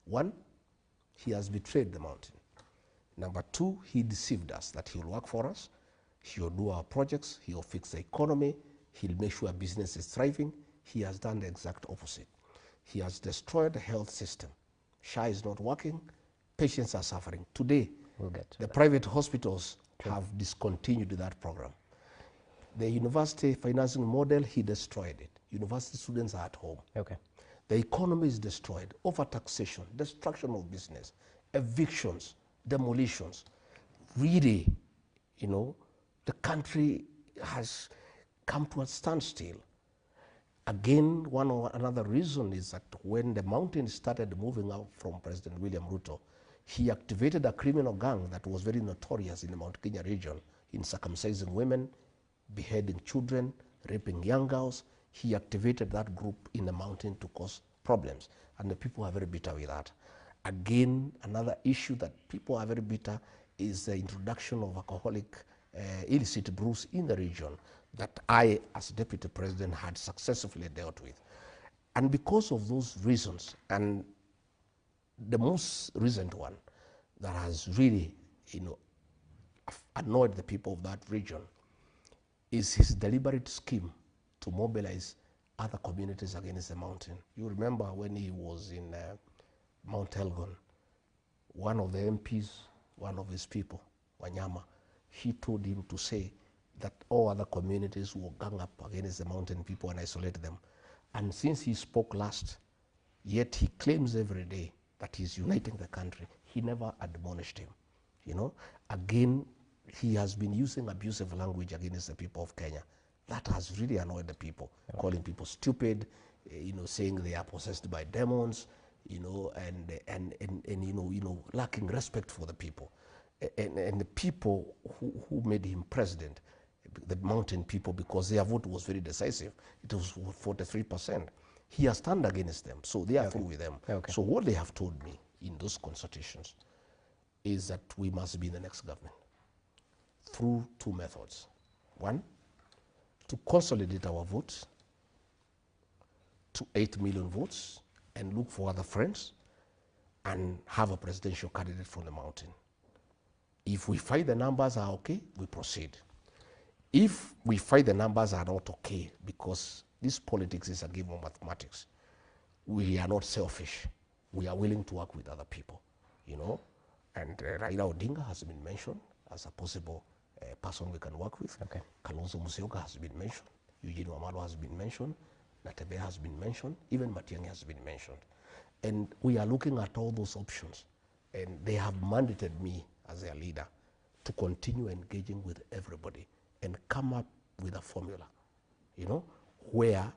One, he has betrayed the mountain. Number two, he deceived us that he will work for us, he will do our projects, he will fix the economy, he'll make sure business is thriving. He has done the exact opposite. He has destroyed the health system. SHA is not working, patients are suffering. Today, We'll get to the that. private hospitals have discontinued that program. The university financing model, he destroyed it. University students are at home. Okay. The economy is destroyed. Overtaxation, destruction of business, evictions, demolitions. Really, you know, the country has come to a standstill. Again, another reason is that when the mountain started moving out from President William Ruto, he activated a criminal gang that was very notorious in the Mount Kenya region in circumcising women, beheading children, raping young girls. He activated that group in the mountain to cause problems, and the people are very bitter with that. Again, another issue that people are very bitter is the introduction of alcoholic illicit brews in the region that I, as deputy president, had successfully dealt with. And because of those reasons, and the most recent one that has really, you know, annoyed the people of that region is his deliberate scheme to mobilize other communities against the mountain. You remember when he was in Mount Elgon, one of the MPs, one of his people, Wanyama, he told him to say that all other communities will gang up against the mountain people and isolate them. And since he spoke last, yet he claims every day that he's uniting the country, he never admonished him. You know, again, he has been using abusive language against the people of Kenya. That has really annoyed the people, calling people stupid, you know, saying they are possessed by demons, you know, and you know, lacking respect for the people. And the people who made him president, the mountain people, because their vote was very decisive, it was 43%. He has turned against them, so they are through with them. Okay. So what they have told me in those consultations is that we must be in the next government through 2 methods. One, to consolidate our votes to 8 million votes and look for other friends and have a presidential candidate from the mountain. If we find the numbers are okay, we proceed. If we find the numbers are not okay, because this politics is a game of mathematics, we are not selfish. We are willing to work with other people, you know. And Raila Odinga has been mentioned as a possible person we can work with. Okay. Kalonzo Musyoka has been mentioned. Eugene Wamalwa has been mentioned. Taxpayer has been mentioned. Even Matiang'i has been mentioned. And we are looking at all those options. And they have mandated me as their leader to continue engaging with everybody and come up with a formula, you know, where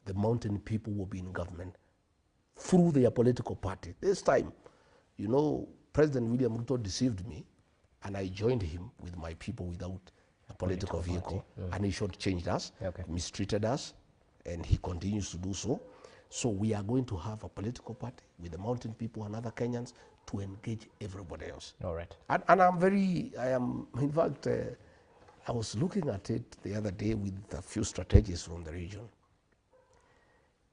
the mountain people will be in government through their political party. This time, you know, President William Ruto deceived me, and I joined him with my people without a political vehicle, and he shortchanged us, mistreated us, and he continues to do so. So we are going to have a political party with the mountain people and other Kenyans to engage everybody else. All right. And in fact, I was looking at it the other day with a few strategists from the region.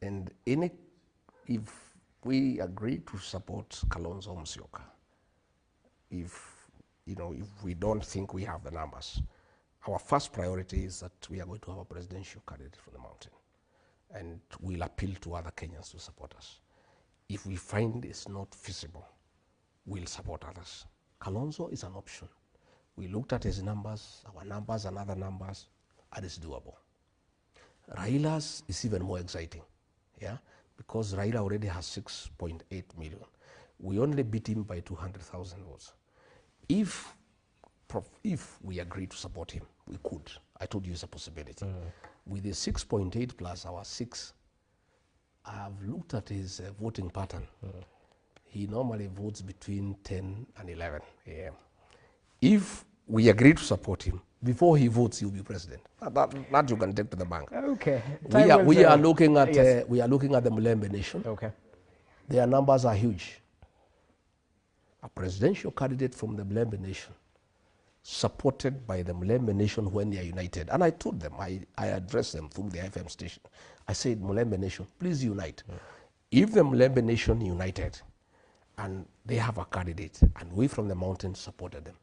And if we agree to support Kalonzo Musyoka, if we don't think we have the numbers, our first priority is that we are going to have a presidential candidate from the mountain, and we'll appeal to other Kenyans to support us. If we find it's not feasible, we'll support others. Kalonzo is an option. We looked at his numbers, our numbers and other numbers, and it's doable. Raila's is even more exciting, yeah, because Raila already has 6.8 million. We only beat him by 200,000 votes. If we agree to support him, we could. I told you it's a possibility. With the 6.8 plus our 6, I've looked at his voting pattern. He normally votes between 10 and 11 a.m. If we agree to support him, before he votes, he'll be president. That you can take to the bank. Okay. We are looking at the Mulembe Nation. Okay. Their numbers are huge. A presidential candidate from the Mulembe Nation, supported by the Mulembe Nation when they are united. And I told them, I addressed them through the FM station. I said, Mulembe Nation, please unite. If the Mulembe Nation united and they have a candidate and we from the mountains supported them,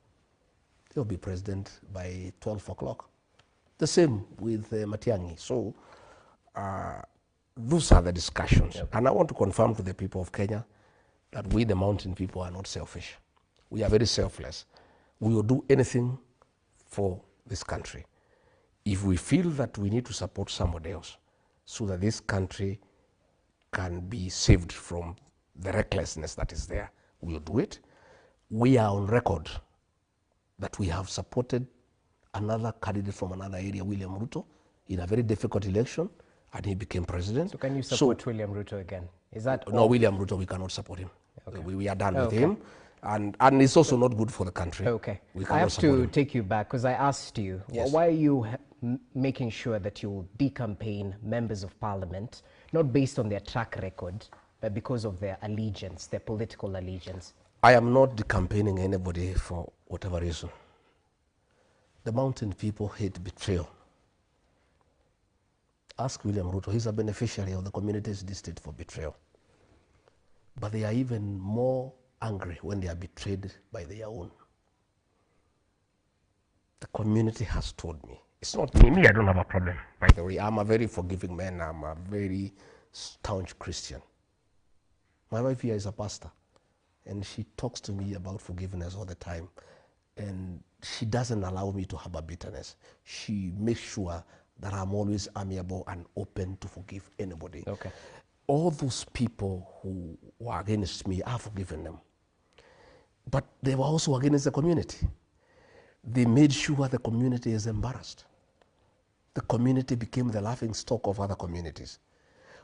they'll be president by 12 o'clock. The same with Matiang'i. So those are the discussions. And I want to confirm to the people of Kenya that we, the mountain people, are not selfish. We are very selfless. We will do anything for this country. If we feel that we need to support somebody else so that this country can be saved from the recklessness that is there, we will do it. We are on record that we have supported another candidate from another area, William Ruto, in a very difficult election, and he became president. So can you support William Ruto again? Is that no, William Ruto, we cannot support him. Okay. We are done with him. And it's also not good for the country. Okay. I have to take you back because I asked you, why are you making sure that you will decampaign members of parliament, not based on their track record, but because of their allegiance, their political allegiance? I am not decampaigning anybody for whatever reason. The mountain people hate betrayal. Ask William Ruto, he's a beneficiary of the communities in this state for betrayal. But they are even more angry when they are betrayed by their own. The community has told me. It's not me, I don't have a problem, by the way. I'm a very forgiving man. I'm a very staunch Christian. My wife here is a pastor, and she talks to me about forgiveness all the time. And she doesn't allow me to have a bitterness. She makes sure that I'm always amiable and open to forgive anybody. Okay. All those people who were against me, I've forgiven them. But they were also against the community. They made sure the community is embarrassed. The community became the laughing stock of other communities.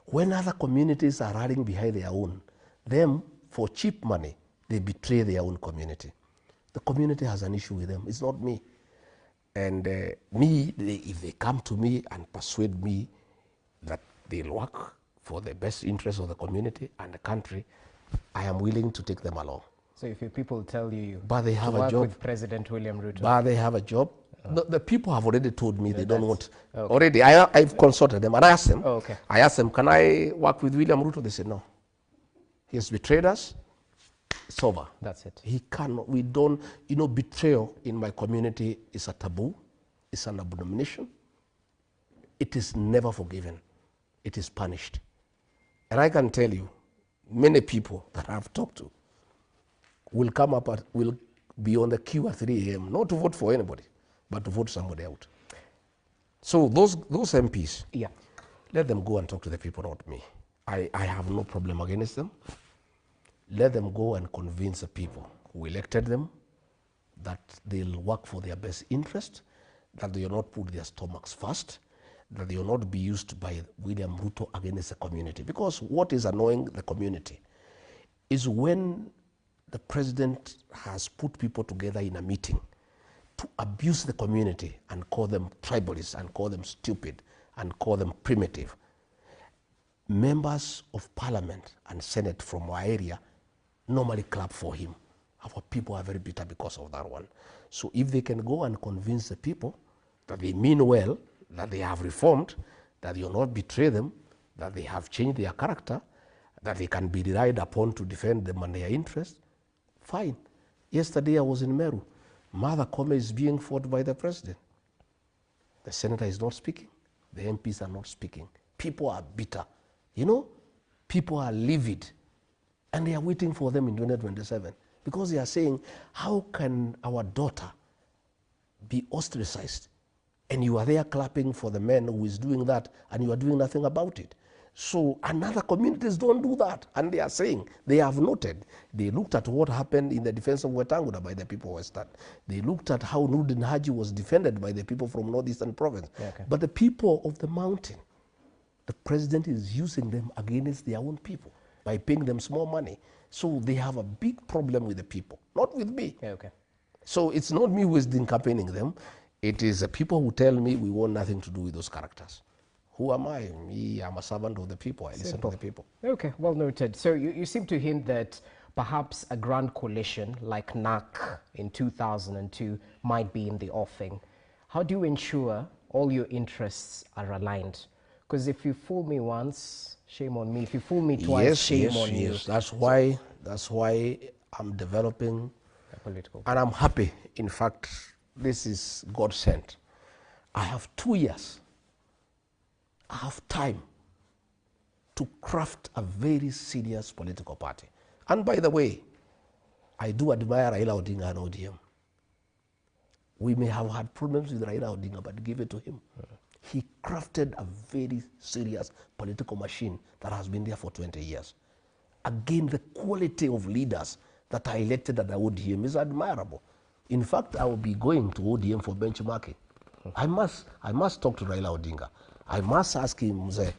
When other communities are running behind their own, them, for cheap money, they betray their own community. The community has an issue with them. It's not me. And if they come to me and persuade me that they'll work for the best interest of the community and the country, I am willing to take them along. So if your people tell you but they have to work a job with President William Ruto, but they have a job, the people have already told me they don't want. Already, I've consulted them and I asked them. I asked them, can I work with William Ruto? They said no. He has betrayed us. It's over. That's it. He cannot. We don't. Betrayal in my community is a taboo. It's an abomination. It is never forgiven. It is punished. And I can tell you, many people that I've talked to will come up will be on the queue at 3 a.m. not to vote for anybody, but to vote somebody out. So those MPs, let them go and talk to the people, not me. I have no problem against them. Let them go and convince the people who elected them that they'll work for their best interest, that they will not put their stomachs first, that they will not be used by William Ruto against the community. Because what is annoying the community is when the president has put people together in a meeting to abuse the community and call them tribalists and call them stupid and call them primitive. Members of parliament and senate from our area normally clap for him. Our people are very bitter because of that one. So if they can go and convince the people that they mean well, that they have reformed, that they will not betray them, that they have changed their character, that they can be relied upon to defend them and their interests, fine. Yesterday I was in Meru. Mother Kome is being fought by the president. The senator is not speaking. The MPs are not speaking. People are bitter. You know, people are livid. And they are waiting for them in 2027 because they are saying, how can our daughter be ostracized? And you are there clapping for the man who is doing that, and you are doing nothing about it. So another communities don't do that. And they are saying, they have noted, they looked at what happened in the defense of Wetangula by the people of Western. They looked at how Nurdin Haji was defended by the people from Northeastern Province. Yeah, okay. But the people of the mountain, the president is using them against their own people by paying them small money. So they have a big problem with the people, not with me. Yeah, okay. So it's not me who is campaigning them. It is the people who tell me we want nothing to do with those characters. Who am I? Me, I'm a servant of the people. I listen to the people. Okay, well noted. So you seem to hint that perhaps a grand coalition like NAC in 2002 might be in the offing. How do you ensure all your interests are aligned? Because if you fool me once, shame on me. If you fool me twice, shame on you. Yes, that's why I'm developing a political. And I'm happy. In fact, this is God sent. I have 2 years. I have time to craft a very serious political party. And by the way, I do admire Raila Odinga and ODM. We may have had problems with Raila Odinga, but give it to him. He crafted a very serious political machine that has been there for 20 years. Again, the quality of leaders that are elected at the ODM is admirable. In fact, I will be going to ODM for benchmarking. I must talk to Raila Odinga. I must ask him, Mzee,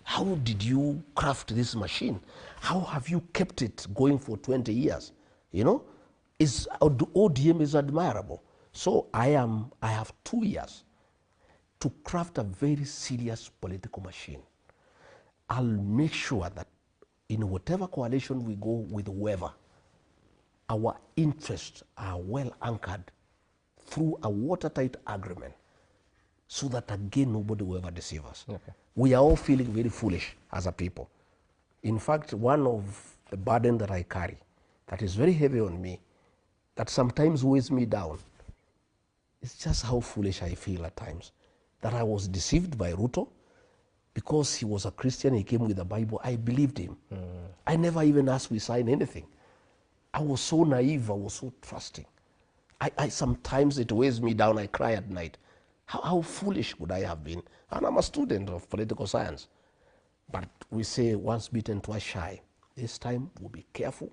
how did you craft this machine? How have you kept it going for 20 years? You know, ODM is admirable. So I have 2 years to craft a very serious political machine. I'll make sure that in whatever coalition we go with whoever, our interests are well anchored through a watertight agreement so that again nobody will ever deceive us. Okay. We are all feeling very foolish as a people. In fact, one of the burden that I carry that is very heavy on me, that sometimes weighs me down, is just how foolish I feel at times. That I was deceived by Ruto because he was a Christian, he came with the Bible, I believed him. I never even asked we sign anything. I was so naive, I was so trusting. I sometimes it weighs me down, I cry at night. How foolish would I have been? And I'm a student of political science. But we say once bitten, twice shy. This time we'll be careful.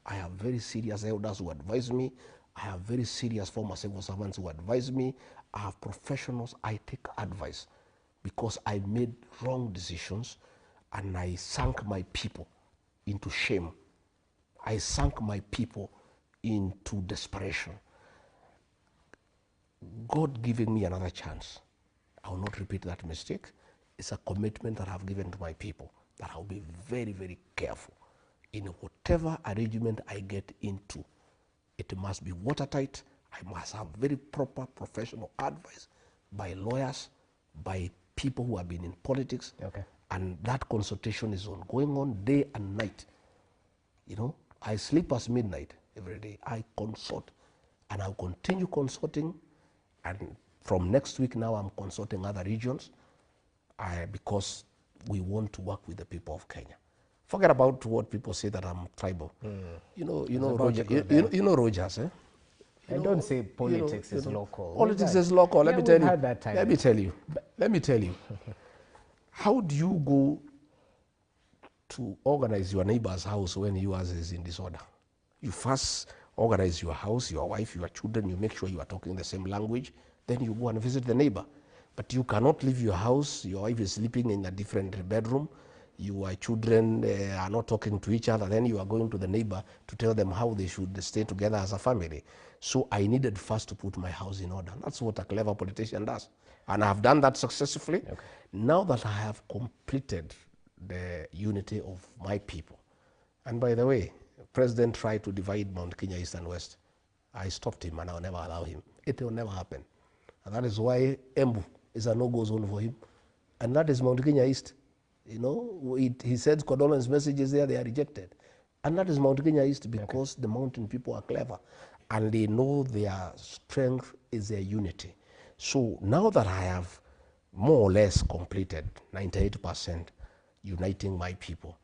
I have very serious elders who advise me. I have very serious former civil servants who advise me. I have professionals, I take advice because I made wrong decisions and I sank my people into shame. I sank my people into desperation. God giving me another chance. I will not repeat that mistake. It's a commitment that I've given to my people that I'll be very, very careful. In whatever arrangement I get into, it must be watertight. I must have very proper professional advice by lawyers, by people who have been in politics. Okay. And that consultation is going on day and night. You know, I sleep past midnight every day. I consult and I'll continue consulting. And from next week now, I'm consulting other regions because we want to work with the people of Kenya. Forget about what people say that I'm tribal. You know, Rogers, eh? And don't say politics is local. Politics is local. Let me tell you. Let me tell you. How do you go to organize your neighbor's house when yours is in disorder. You first organize your house, your wife, your children, you make sure you are talking the same language, then you go and visit the neighbor. But you cannot leave your house, your wife is sleeping in a different bedroom, your children are not talking to each other, then you are going to the neighbor to tell them how they should stay together as a family. So I needed first to put my house in order. That's what a clever politician does. And I have done that successfully. Okay. Now that I have completed the unity of my people, and by the way, the president tried to divide Mount Kenya East and West. I stopped him and I'll never allow him. It will never happen. And that is why Embu is a no-go zone for him. And that is Mount Kenya East. You know, he said condolence messages there, they are rejected. And that is Mount Kenya East because the mountain people are clever and they know their strength is their unity. So now that I have more or less completed 98% uniting my people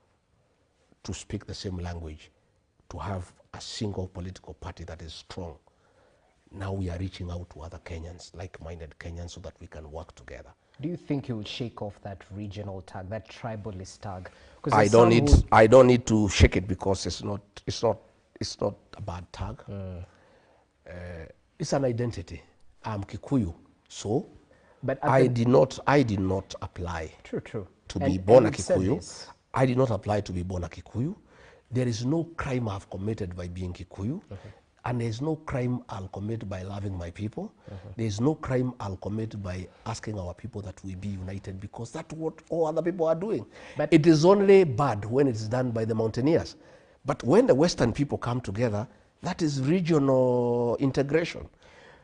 to speak the same language, to have a single political party that is strong, now we are reaching out to other Kenyans, like-minded Kenyans, so that we can work together. Do you think you will shake off that regional tag, that tribalist tag? I don't need to shake it because it's not a bad tag. It's an identity. I'm Kikuyu, so but I did not apply to be born a Kikuyu. I did not apply to be born a Kikuyu. There is no crime I've committed by being Kikuyu. And there's no crime I'll commit by loving my people. There's no crime I'll commit by asking our people that we be united, because that's what all other people are doing. But it is only bad when it's done by the mountaineers. But when the Western people come together, that is regional integration.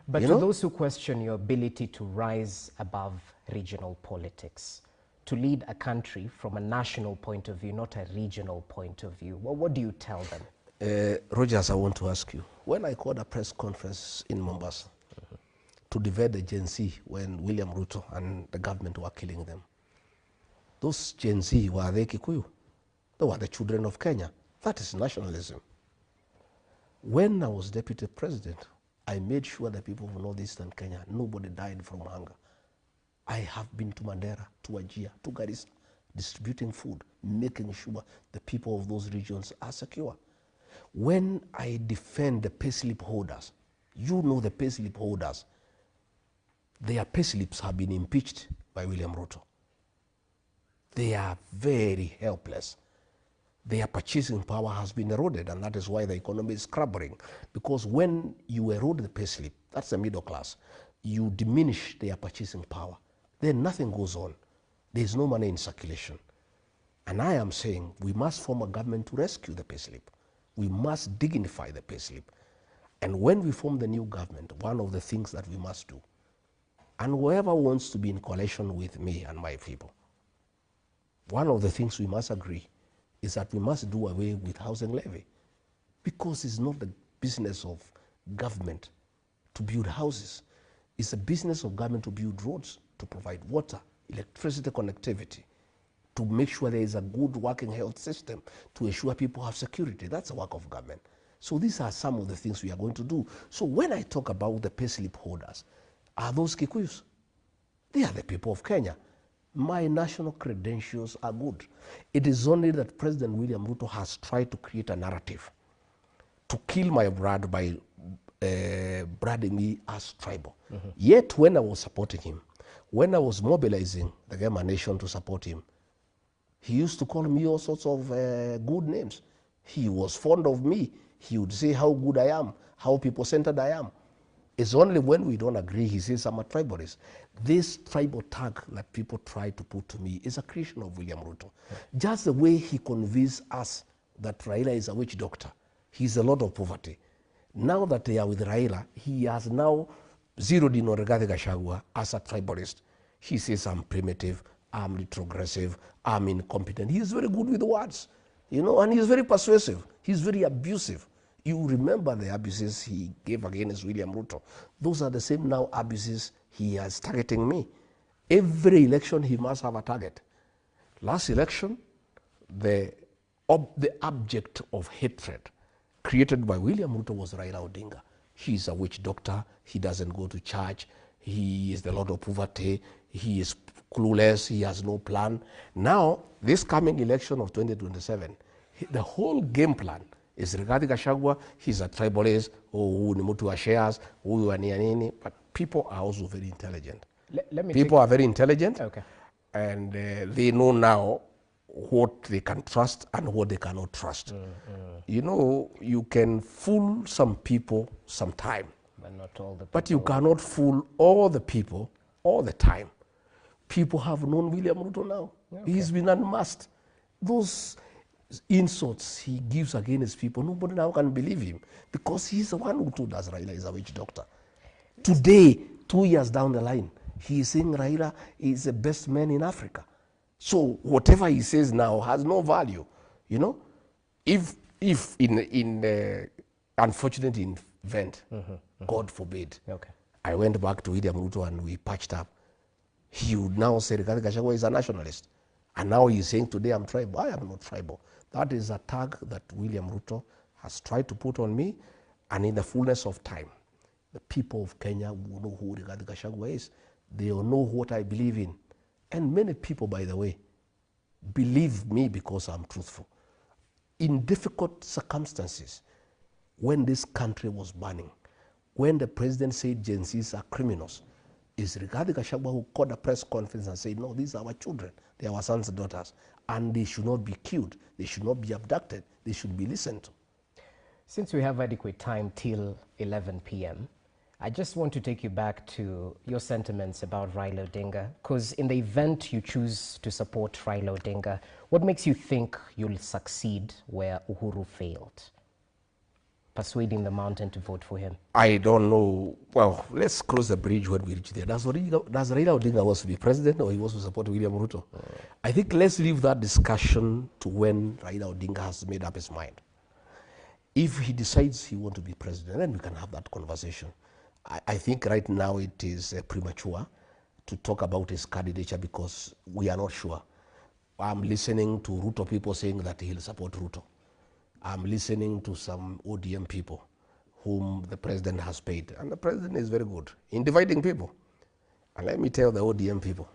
But to those who question your ability to rise above regional politics, to lead a country from a national point of view, not a regional point of view, well, what do you tell them? Rogers, I want to ask you, when I called a press conference in Mombasa to divert the Gen Z when William Ruto and the government were killing them, those Gen Z, were they Kikuyu? They were the children of Kenya. That is nationalism. When I was deputy president, I made sure that people of northeastern Kenya, nobody died from hunger. I have been to Mandera, to Wajir, to Garissa, distributing food, making sure the people of those regions are secure. When I defend the payslip holders, you know the payslip holders, their payslips have been impeached by William Ruto. They are very helpless. Their purchasing power has been eroded, and that is why the economy is crumbling. Because when you erode the payslip, that's the middle class, you diminish their purchasing power, then nothing goes on. There's no money in circulation. And I am saying we must form a government to rescue the payslip. We must dignify the payslip. And when we form the new government, one of the things that we must do, and whoever wants to be in coalition with me and my people, one of the things we must agree is that we must do away with housing levy, because it's not the business of government to build houses. It's the business of government to build roads, to provide water, electricity connectivity, to make sure there is a good working health system, to ensure people have security. That's the work of government. So these are some of the things we are going to do. So when I talk about the payslip holders, are those Kikuyus? They are the people of Kenya. My national credentials are good. It is only that President William Ruto has tried to create a narrative to kill my blood by branding me as tribal. Yet when I was supporting him, when I was mobilizing the Gema nation to support him, he used to call me all sorts of good names. He was fond of me. He would say how good I am, how people-centered I am. It's only when we don't agree, he says I'm a tribalist. This tribal tag that people try to put to me is a creation of William Ruto. Just the way he convinced us that Raila is a witch doctor. He's a lot of poverty. Now that they are with Raila, he has now zeroed in on Rigathi Gachagua as a tribalist. He says I'm primitive, I'm retrogressive, I'm incompetent. He is very good with words, you know, and he's very persuasive. He's very abusive. You remember the abuses he gave against William Ruto. Those are the same now abuses he is targeting me. Every election he must have a target. Last election, the object of hatred created by William Ruto was Raila Odinga. He's a witch doctor. He doesn't go to church. He is the Lord of poverty. He is clueless, he has no plan. Now, this coming election of 2027, the whole game plan is regarding Gachagua. He's a tribalist, who ni mtu wa shares, who wa nini, but people are also very intelligent. People are very intelligent, okay, and they know now what they can trust and what they cannot trust. You know, you can fool some people sometime, but not all the people. But you cannot fool all the people all the time. People have known William Ruto now. Okay. He's been unmasked. Those insults he gives against people, nobody now can believe him, because he's the one who told us Raila is a witch doctor. Today, 2 years down the line, he is saying Raila is the best man in Africa. So whatever he says now has no value. You know, if in the unfortunate event, God forbid, okay, I went back to William Ruto and we patched up, he would now say Rigathi Gachagua is a nationalist. And now he's saying today I'm tribal. I am not tribal. That is a tag that William Ruto has tried to put on me, and in the fullness of time, the people of Kenya will know who Rigathi Gachagua is. They will know what I believe in. And many people, by the way, believe me because I'm truthful. In difficult circumstances, when this country was burning, when the president said Gen Zs are criminals, is Rigathi Gachagua who called a press conference and said, no, these are our children, they are our sons and daughters, and they should not be killed, they should not be abducted, they should be listened to. Since we have adequate time till 11 p.m., I just want to take you back to your sentiments about Raila Odinga, because in the event you choose to support Raila Odinga, what makes you think you'll succeed where Uhuru failed? Persuading the mountain to vote for him? I don't know. Well, let's cross the bridge when we reach there. Does Raila Odinga wants to be president, or he wants to support William Ruto? I think let's leave that discussion to when Raila Odinga has made up his mind. If he decides he wants to be president, then we can have that conversation. I think right now it is premature to talk about his candidature because we are not sure. I'm listening to Ruto people saying that he'll support Ruto. I'm listening to some ODM people whom the president has paid. And the president is very good in dividing people. And let me tell the ODM people,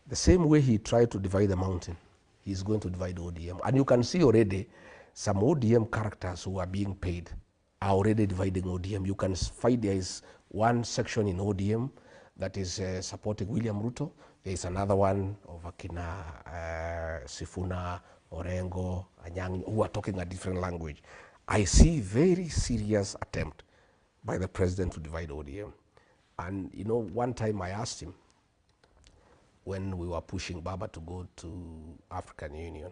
the same way he tried to divide the mountain, he's going to divide ODM. And you can see already some ODM characters who are being paid are already dividing ODM. You can find there is one section in ODM that is supporting William Ruto. There is another one of Akina, Sifuna, Orengo, Anyang, who are talking a different language. I see very serious attempt by the president to divide ODM. And you know, one time I asked him, when we were pushing Baba to go to African Union,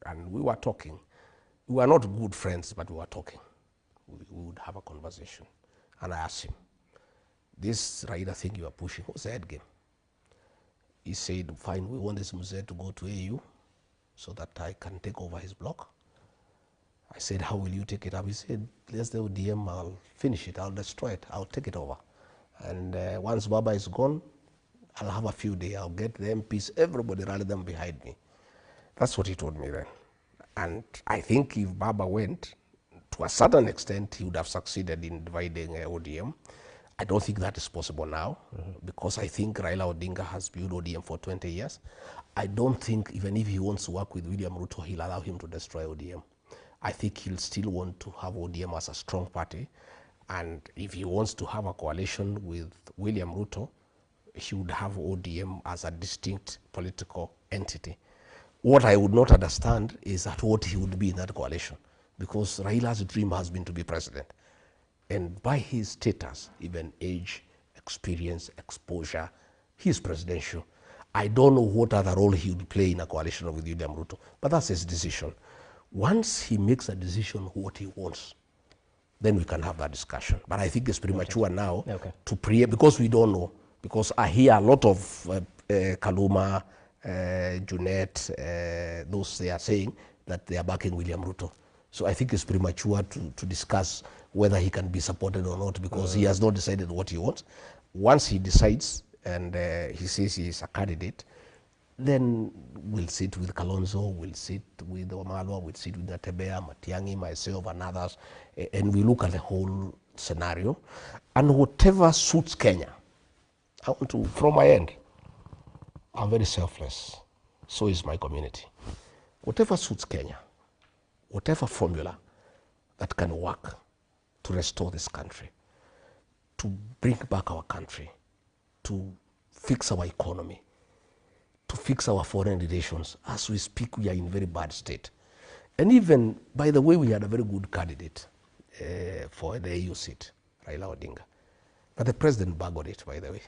and we were talking. We were not good friends, but we were talking. We would have a conversation. And I asked him, this Raila thing you are pushing, what's the head game? He said, fine, we want this Mzee to go to AU so that I can take over his block. I said, how will you take it up? He said, let's the ODM, I'll finish it, I'll destroy it, I'll take it over. And once Baba is gone, I'll have a few days, I'll get the MPs, everybody rally them behind me. That's what he told me then. And I think if Baba went, to a certain extent, he would have succeeded in dividing ODM. I don't think that is possible now, because I think Raila Odinga has built ODM for 20 years. I don't think, even if he wants to work with William Ruto, he'll allow him to destroy ODM. I think he'll still want to have ODM as a strong party. And if he wants to have a coalition with William Ruto, he would have ODM as a distinct political entity. What I would not understand is that what he would be in that coalition, because Raila's dream has been to be president. And by his status, even age, experience, exposure, he's presidential. I don't know what other role he would play in a coalition with William Ruto, but that's his decision. Once he makes a decision what he wants, then we can have that discussion. But I think it's premature now to preempt, because we don't know. Because I hear a lot of Kaluma, Junet, those they are saying that they are backing William Ruto. So I think it's premature to discuss whether he can be supported or not, because he has not decided what he wants. Once he decides and he says he is a candidate, then we'll sit with Kalonzo, we'll sit with Wamalwa, we'll sit with Taxpayer, Matiang'i, myself and others, and we look at the whole scenario. And whatever suits Kenya, I want to, from my end, I'm very selfless. So is my community. Whatever suits Kenya, whatever formula that can work to restore this country, to bring back our country, to fix our economy, to fix our foreign relations. As we speak, we are in very bad state. And even, by the way, we had a very good candidate for the AU seat, Raila Odinga. But the president buggered it, by the way.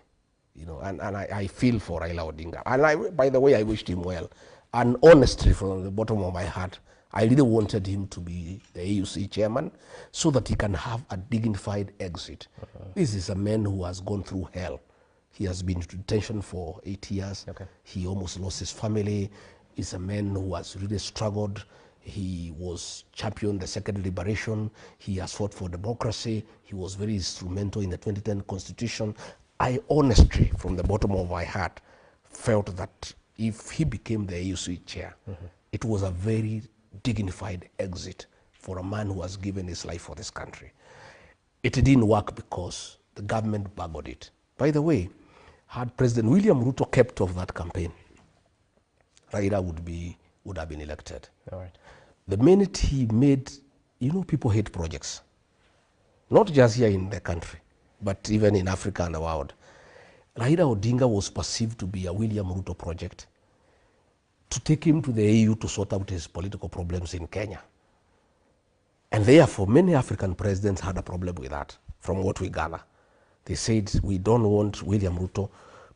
You know, and I feel for Raila Odinga. And by the way, I wished him well. And honestly, from the bottom of my heart, I really wanted him to be the AUC chairman so that he can have a dignified exit. This is a man who has gone through hell. He has been in detention for 8 years. He almost lost his family. He's a man who has really struggled. He was championed the second liberation. He has fought for democracy. He was very instrumental in the 2010 constitution. I honestly, from the bottom of my heart, felt that if he became the AUC chair, it was a very dignified exit for a man who has given his life for this country. It didn't work because the government buggered it. By the way, had President William Ruto kept off that campaign, Raila would have been elected. All right. The minute he made, you know, people hate projects, not just here in the country, but even in Africa and the world. Raila Odinga was perceived to be a William Ruto project to take him to the AU to sort out his political problems in Kenya. And therefore, many African presidents had a problem with that, from what we gather. They said, we don't want William Ruto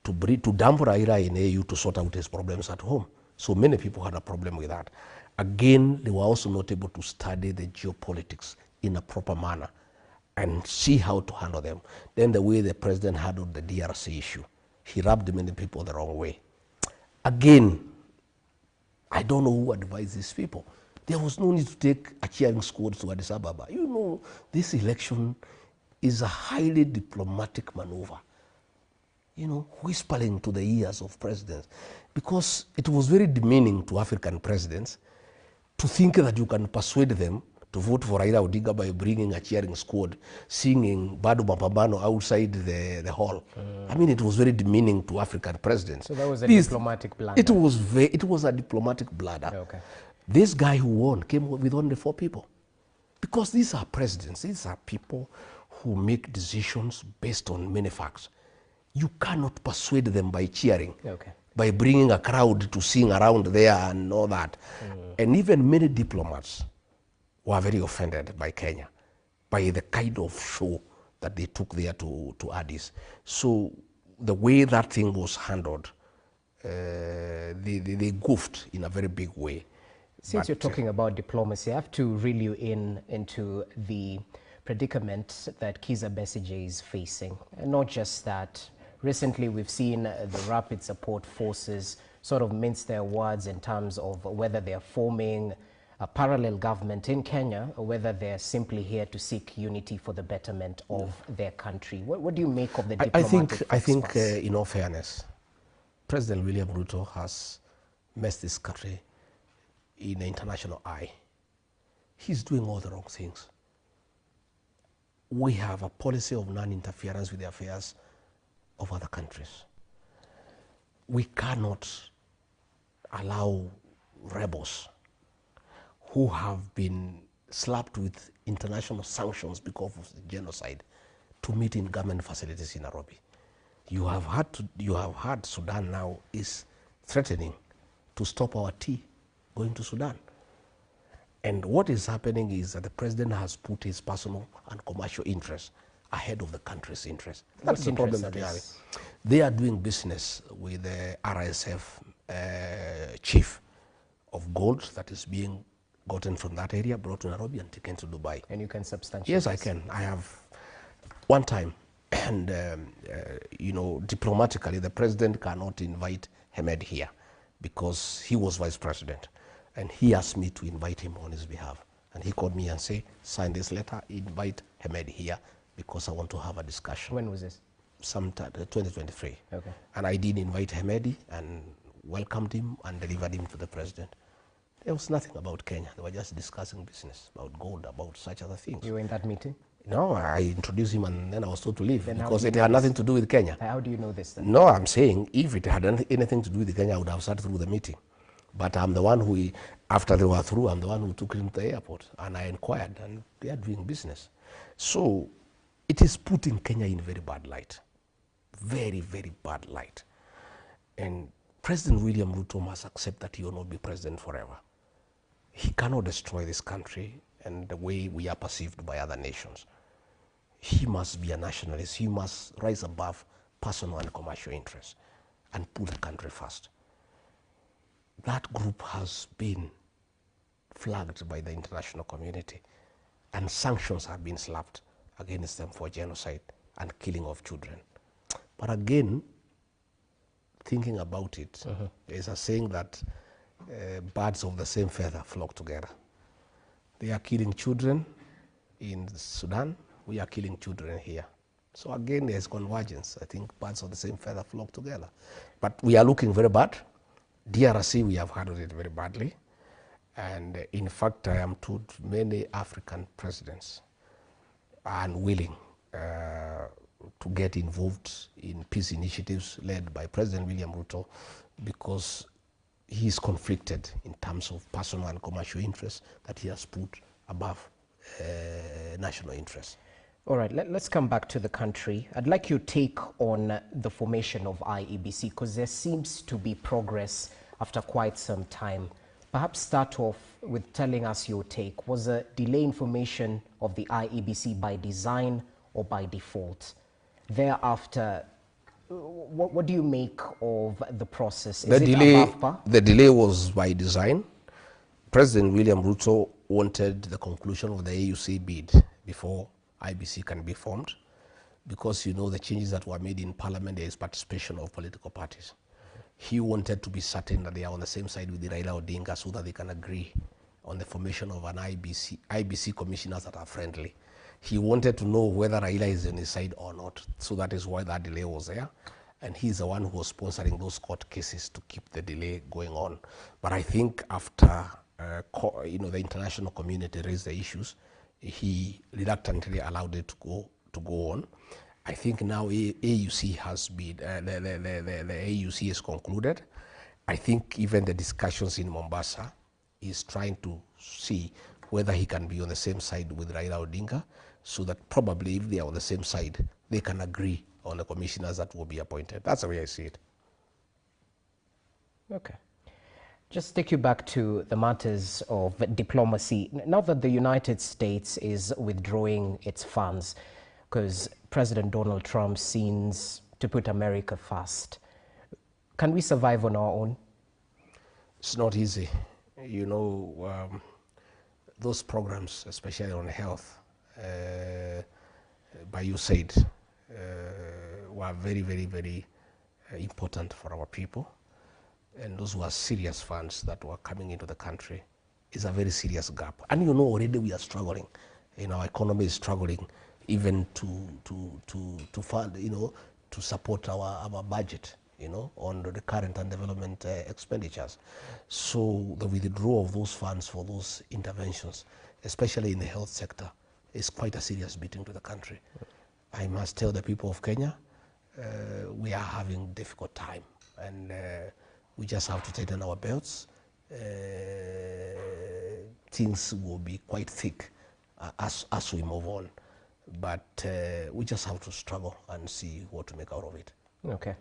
to dump Raila in AU to sort out his problems at home. So many people had a problem with that. Again, they were also not able to study the geopolitics in a proper manner and see how to handle them. Then the way the president handled the DRC issue, he rubbed many people the wrong way. Again, I don't know who advised these people. There was no need to take a cheering squad to Addis Ababa. You know, this election is a highly diplomatic maneuver, you know, whispering to the ears of presidents, because it was very demeaning to African presidents to think that you can persuade them to vote for Raila Odinga by bringing a cheering squad, singing Bado Mapambano outside the hall. I mean, it was very demeaning to African presidents. So that was a diplomatic blunder. It was a diplomatic blunder. Okay. This guy who won came with only 4 people. Because these are presidents, these are people who make decisions based on many facts. You cannot persuade them by cheering, by bringing a crowd to sing around there and all that. And even many diplomats were very offended by Kenya, by the kind of show that they took there to Addis. So the way that thing was handled, they goofed in a very big way. Since you're talking about diplomacy, I have to reel you into the predicament that Kizza Besigye is facing. And not just that. Recently, we've seen the Rapid Support Forces sort of mince their words in terms of whether they're forming a parallel government in Kenya or whether they're simply here to seek unity for the betterment of their country. What do you make of the diplomatic I think in all fairness, President William Ruto has messed this country in the international eye. He's doing all the wrong things. We have a policy of non-interference with the affairs of other countries. We cannot allow rebels who have been slapped with international sanctions because of the genocide to meet in government facilities in Nairobi. You have heard Sudan now is threatening to stop our tea going to Sudan. And what is happening is that the president has put his personal and commercial interests ahead of the country's interests. That's the problem that they are. They are doing business with the RSF chief of gold that is being gotten from that area, brought to Nairobi and taken to Dubai. And you can substantiate Yes, I can. I have one time, and you know, diplomatically, the president cannot invite Hamed here because he was vice president. And he asked me to invite him on his behalf. And he called me and said, sign this letter, invite Hamed here because I want to have a discussion. When was this? Sometime 2023. Okay. And I did invite Hamed and welcomed him and delivered him to the president. There was nothing about Kenya. They were just discussing business, about gold, about such other things. You were in that meeting? No, I introduced him and then I was told to leave Then because it had nothing to do with Kenya. How do you know this then? No, I'm saying if it had anything to do with Kenya, I would have sat through the meeting. But I'm the one who, after they were through, I'm the one who took him to the airport and I inquired and they are doing business. So it is putting Kenya in very bad light. Very, very bad light. And President William Ruto must accept that he will not be president forever. He cannot destroy this country and the way we are perceived by other nations. He must be a nationalist. He must rise above personal and commercial interests and put the country first. That group has been flagged by the international community and sanctions have been slapped against them for genocide and killing of children. But again, thinking about it, there's a saying that birds of the same feather flock together. They are killing children in Sudan, we are killing children here. So again, there's convergence. I think birds of the same feather flock together. But we are looking very bad. DRC, we have handled it very badly. And in fact, I am told many African presidents are unwilling to get involved in peace initiatives led by President William Ruto because he is conflicted in terms of personal and commercial interests that he has put above national interests. All right, let's come back to the country. I'd like your take on the formation of IEBC because there seems to be progress after quite some time. Perhaps start off with telling us your take. Was a delay in formation of the IEBC by design or by default? Thereafter, what do you make of the process? Is it above par? The delay was by design. President William Ruto wanted the conclusion of the AUC bid before IBC can be formed because you know the changes that were made in parliament, there is participation of political parties. He wanted to be certain that they are on the same side with the Raila Odinga so that they can agree on the formation of an IBC commissioners that are friendly. He wanted to know whether Raila is on his side or not, so that is why that delay was there. And he's the one who was sponsoring those court cases to keep the delay going on. But I think after the international community raised the issues, he reluctantly allowed it to go on. I think now AUC has been, the AUC is concluded. I think even the discussions in Mombasa is trying to see whether he can be on the same side with Raila Odinga, so that probably if they are on the same side, they can agree on the commissioners that will be appointed. That's the way I see it. Okay. Just take you back to the matters of diplomacy. Now that the United States is withdrawing its funds, because President Donald Trump seems to put America first, can we survive on our own? It's not easy. You know, those programs, especially on health, by USAID, were very, very, very important for our people. And those were serious funds that were coming into the country. It's a very serious gap. And you know, already we are struggling. You know, our economy is struggling even to fund, you know, to support our budget, you know, on the current and development expenditures. So the withdrawal of those funds for those interventions, especially in the health sector, is quite a serious beating to the country. I must tell the people of Kenya, we are having a difficult time, and we just have to tighten our belts. Things will be quite thick as we move on, but we just have to struggle and see what to make out of it. Okay.